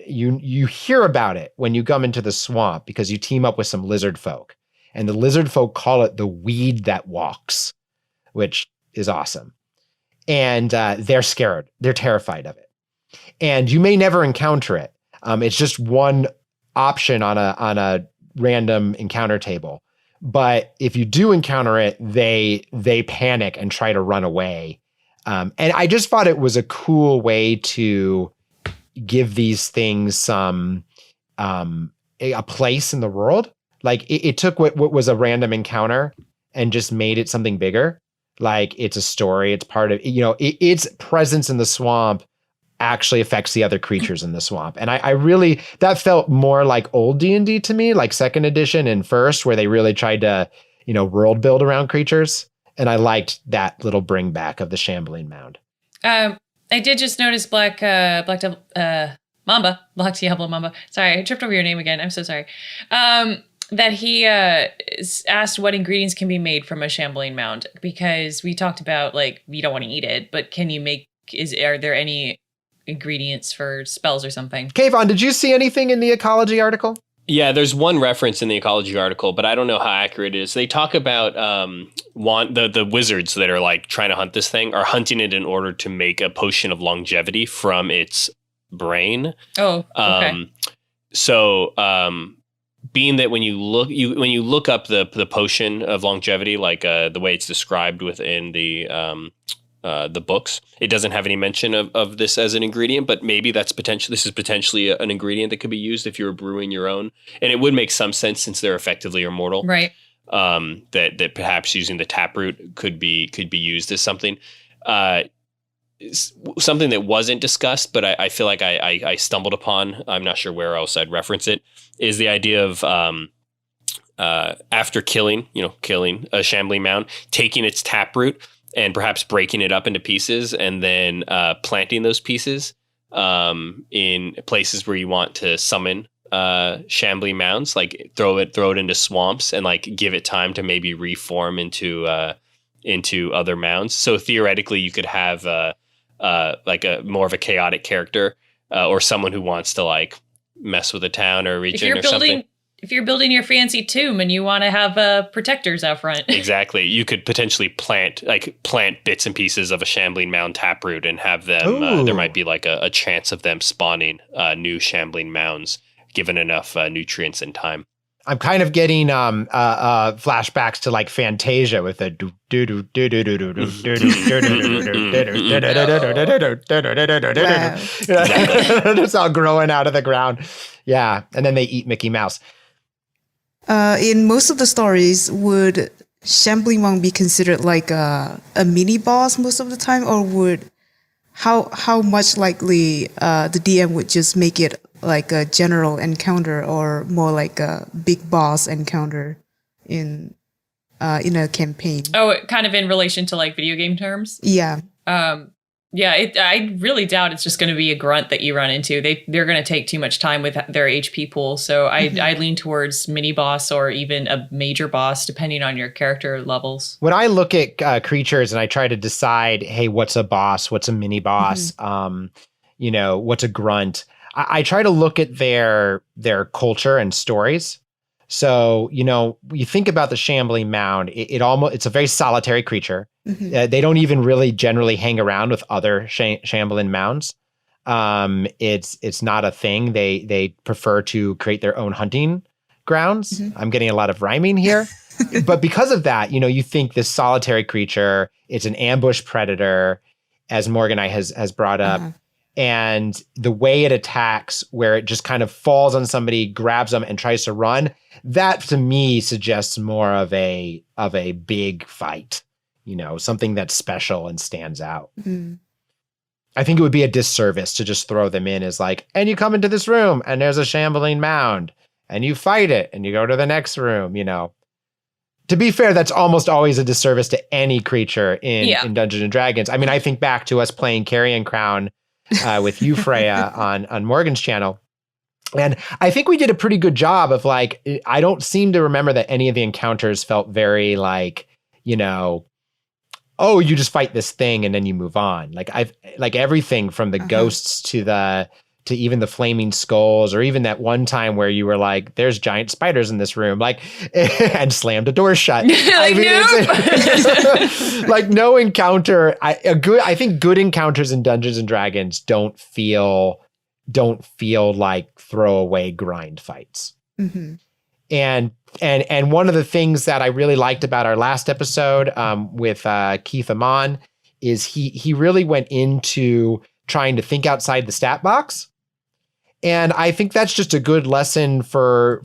Speaker 5: you hear about it when you come into the swamp because you team up with some lizard folk. And the lizard folk call it the weed that walks, which is awesome. And they're scared. They're terrified of it. And you may never encounter it. It's just one option on a random encounter table. But if you do encounter it, they panic and try to run away. And I just thought it was a cool way to give these things some a place in the world. Like it took what was a random encounter and just made it something bigger. Like it's a story. It's part of, its presence in the swamp actually affects the other creatures in the swamp. And I really, that felt more like old D&D to me, like second edition and first, where they really tried to, world build around creatures. And I liked that little bring back of the Shambling Mound.
Speaker 2: I did just notice Black Diablo Mamba. Sorry, I tripped over your name again. I'm so sorry. That he asked what ingredients can be made from a Shambling Mound, because we talked about you don't want to eat it, but can you make? Are there any ingredients for spells or something?
Speaker 5: Kayvon, did you see anything in the ecology article?
Speaker 3: Yeah, there's one reference in the ecology article, but I don't know how accurate it is. They talk about the wizards that are trying to hunt this thing are hunting it in order to make a potion of longevity from its brain.
Speaker 2: Oh, okay.
Speaker 3: Being that when you look up the potion of longevity, the way it's described within the books, it doesn't have any mention of this as an ingredient, but maybe this is potentially an ingredient that could be used if you were brewing your own. And it would make some sense since they're effectively immortal,
Speaker 2: right?
Speaker 3: That perhaps using the taproot could be used as something. Something that wasn't discussed, but I feel like I stumbled upon, I'm not sure where else I'd reference it, is the idea of after killing a Shambling Mound, taking its taproot and perhaps breaking it up into pieces and then planting those pieces in places where you want to summon Shambling Mounds, throw it into swamps and give it time to maybe reform into other mounds. So theoretically, you could have a more of a chaotic character or someone who wants to mess with a town or a region or something.
Speaker 2: If you're building your fancy tomb and you want to have protectors out front.
Speaker 3: Exactly. You could potentially plant bits and pieces of a Shambling Mound taproot and have them, there might be a chance of them spawning new Shambling Mounds given enough nutrients and time.
Speaker 5: I'm kind of getting flashbacks to Fantasia with a do do do do do do do do do do. It's all growing out of the ground. Yeah, and then they eat Mickey Mouse.
Speaker 4: In most of the stories, would Shambling Mound be considered a mini boss most of the time, or would how much likely the DM would just make it a general encounter or more like a big boss encounter in a campaign? Oh,
Speaker 2: kind of in relation to video game terms?
Speaker 4: Yeah.
Speaker 2: I really doubt it's just going to be a grunt that you run into. They're going to take too much time with their HP pool. So I lean towards mini boss or even a major boss, depending on your character levels.
Speaker 5: When I look at creatures and I try to decide, hey, what's a boss? What's a mini boss? What's a grunt? I try to look at their culture and stories. So, you think about the Shambling Mound, it's a very solitary creature. Mm-hmm. They don't even really generally hang around with other Shambling Mounds. It's not a thing. They prefer to create their own hunting grounds. Mm-hmm. I'm getting a lot of rhyming here. But because of that, you think this solitary creature, it's an ambush predator, as Morganite has brought up. Uh-huh. And the way it attacks, where it just kind of falls on somebody, grabs them, and tries to run, that to me suggests more of a big fight, something that's special and stands out. Mm-hmm. I think it would be a disservice to just throw them in as and you come into this room and there's a Shambling Mound and you fight it and you go to the next room, To be fair, that's almost always a disservice to any creature in Dungeons and Dragons. I mean, I think back to us playing Carrion Crown with you, Freya, on Morgan's channel. And I think we did a pretty good job of I don't seem to remember that any of the encounters felt very oh, you just fight this thing and then you move on. Everything from the ghosts to to even the flaming skulls, or even that one time where you were like, there's giant spiders in this room, like, and slammed a door shut. It's like no encounter. I think good encounters in Dungeons and Dragons don't feel like throwaway grind fights.
Speaker 4: Mm-hmm.
Speaker 5: And one of the things that I really liked about our last episode with Keith Amon is he really went into trying to think outside the stat box. And I think that's just a good lesson for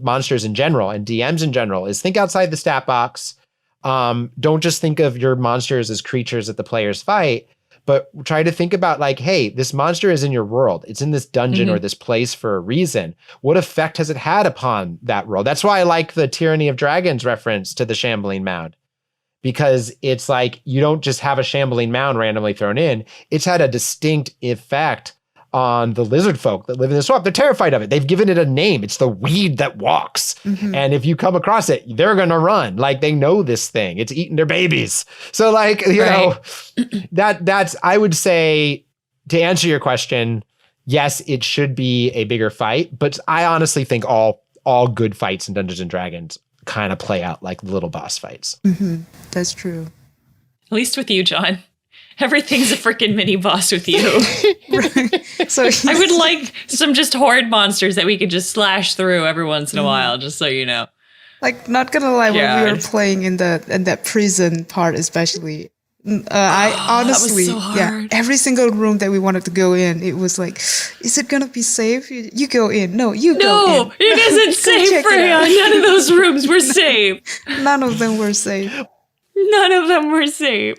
Speaker 5: monsters in general and DMs in general, is think outside the stat box. Don't just think of your monsters as creatures that the players fight, but try to think about like, hey, this monster is in your world. It's in this dungeon or this place for a reason. What effect has it had upon that world? That's why I like the Tyranny of Dragons reference to the Shambling Mound, because it's like, you don't just have a Shambling Mound randomly thrown in. It's had a distinct effect on the lizard folk that live in the swamp. They're terrified of it. They've given it a name. It's the weed that walks.
Speaker 4: Mm-hmm.
Speaker 5: And if you come across it, they're going to run. Like, they know this thing. It's eating their babies. So like, you know, that's, I would say, to answer your question, yes, it should be a bigger fight, but I honestly think all good fights in Dungeons and Dragons kind of play out like little boss fights.
Speaker 4: Mm-hmm. That's true.
Speaker 2: At least with you, John. Everything's a freaking mini boss with you.
Speaker 4: Right. So
Speaker 2: I would like some just horde monsters that we could just slash through every once in a while, just so you know.
Speaker 4: like, not gonna lie, when we were playing in that prison part, especially, I honestly,
Speaker 2: that was so hard.
Speaker 4: every single room that we wanted to go in, it was like, is it gonna be safe? You go in. No, you go in.
Speaker 2: No, it isn't safe,
Speaker 4: check it
Speaker 2: Freya.
Speaker 4: out.
Speaker 2: None of those rooms were safe.
Speaker 4: None of them were safe.
Speaker 2: None of them were safe.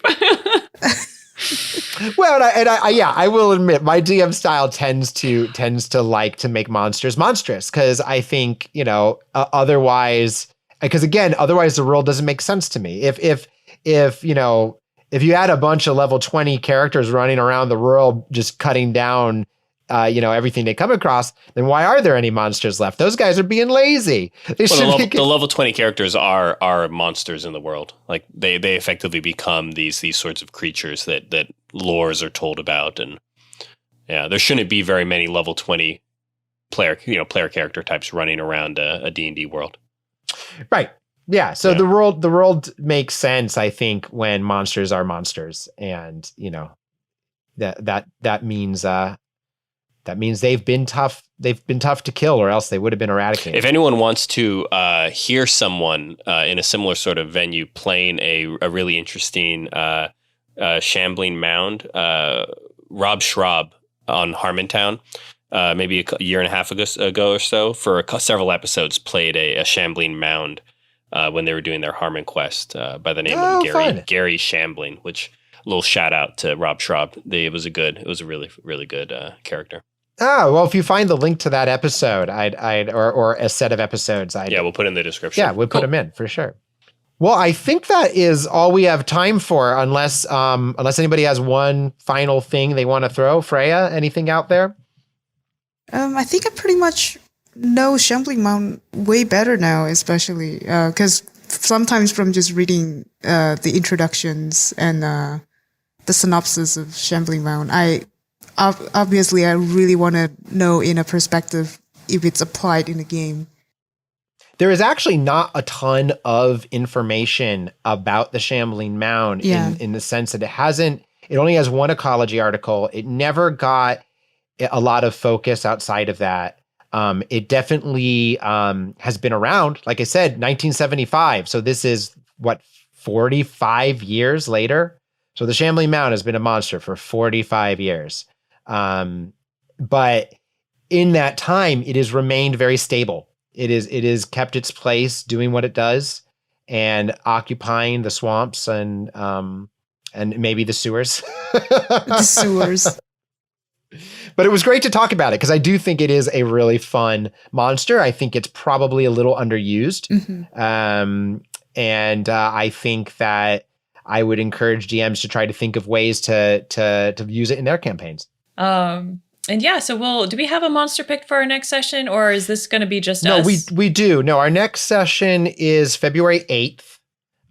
Speaker 5: Well, I will admit my DM style tends to like to make monsters monstrous, because I think, you know, otherwise the world doesn't make sense to me. If you know, if you had a bunch of level 20 characters running around the world just cutting down you know, everything they come across, then why are there any monsters left? Those guys are being lazy.
Speaker 3: The level 20 characters are monsters in the world. Like they effectively become these sorts of creatures that lores are told about. And yeah, there shouldn't be very many level 20 player character types running around a D&D world. Right.
Speaker 5: Yeah. So the world makes sense, I think, when monsters are monsters. And, you know, that means they've been tough. They've been tough to kill, or else they would have been eradicated.
Speaker 3: If anyone wants to hear someone in a similar sort of venue playing a really interesting Shambling Mound, Rob Schraub on Harmontown, maybe a year and a half ago or so, for several episodes, played a Shambling Mound when they were doing their Harmon quest by the name of Gary Shambling. Which, a little shout out to Rob Schraub. It was a really, really good character.
Speaker 5: Oh, well, if you find the link to that episode, or a set of episodes,
Speaker 3: we'll put it in the description.
Speaker 5: Yeah, we'll put them in for sure. Well, I think that is all we have time for, unless anybody has one final thing they want to throw. Freya, anything out there?
Speaker 4: I think I pretty much know Shambling Mound way better now, especially because sometimes from just reading the introductions and the synopsis of Shambling Mound, obviously I really want to know in a perspective if it's applied in a game.
Speaker 5: There is actually not a ton of information about the Shambling Mound in the sense that it only has one ecology article. It never got a lot of focus outside of that. It definitely has been around, like I said, 1975. So this is 45 years later. So the Shambling Mound has been a monster for 45 years. But in that time, it has remained very stable. It is kept its place, doing what it does, and occupying the swamps and maybe the sewers.
Speaker 4: The sewers.
Speaker 5: But it was great to talk about it, because I do think it is a really fun monster. I think it's probably a little underused.
Speaker 4: Mm-hmm.
Speaker 5: And I think that I would encourage DMs to try to think of ways to use it in their campaigns.
Speaker 2: And yeah, so do we have a monster picked for our next session, or is this going to be just us?
Speaker 5: No, we do. No, our next session is February 8th.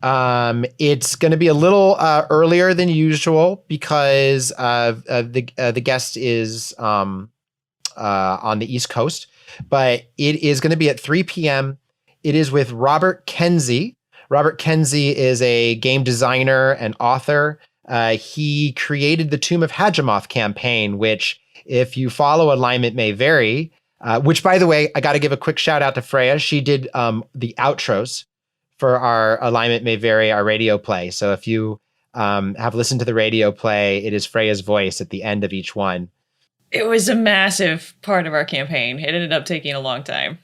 Speaker 5: It's going to be a little earlier than usual because the guest is on the East Coast, but it is going to be at 3 p.m. It is with Robert Kenzie. Robert Kenzie is a game designer and author. He created the Tomb of Hajamoth campaign, which, if you follow Alignment May Vary, which, by the way, I got to give a quick shout out to Freya. She did the outros for our Alignment May Vary, our radio play. So if you have listened to the radio play, it is Freya's voice at the end of each one.
Speaker 2: It was a massive part of our campaign. It ended up taking a long time.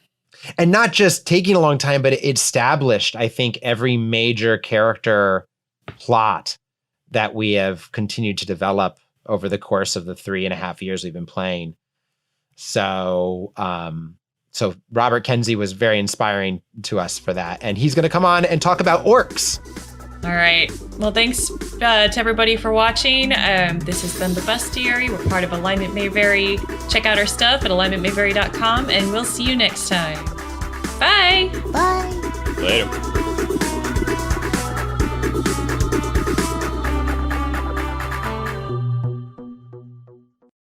Speaker 5: And not just taking a long time, but it established, I think, every major character plot that we have continued to develop over the course of the 3.5 years we've been playing. So Robert Kenzie was very inspiring to us for that. And he's going to come on and talk about orcs.
Speaker 2: All right. Well, thanks to everybody for watching. This has been The Bestiary. We're part of Alignment May Vary. Check out our stuff at alignmentmayvary.com, and we'll see you next time. Bye.
Speaker 4: Bye.
Speaker 3: Later.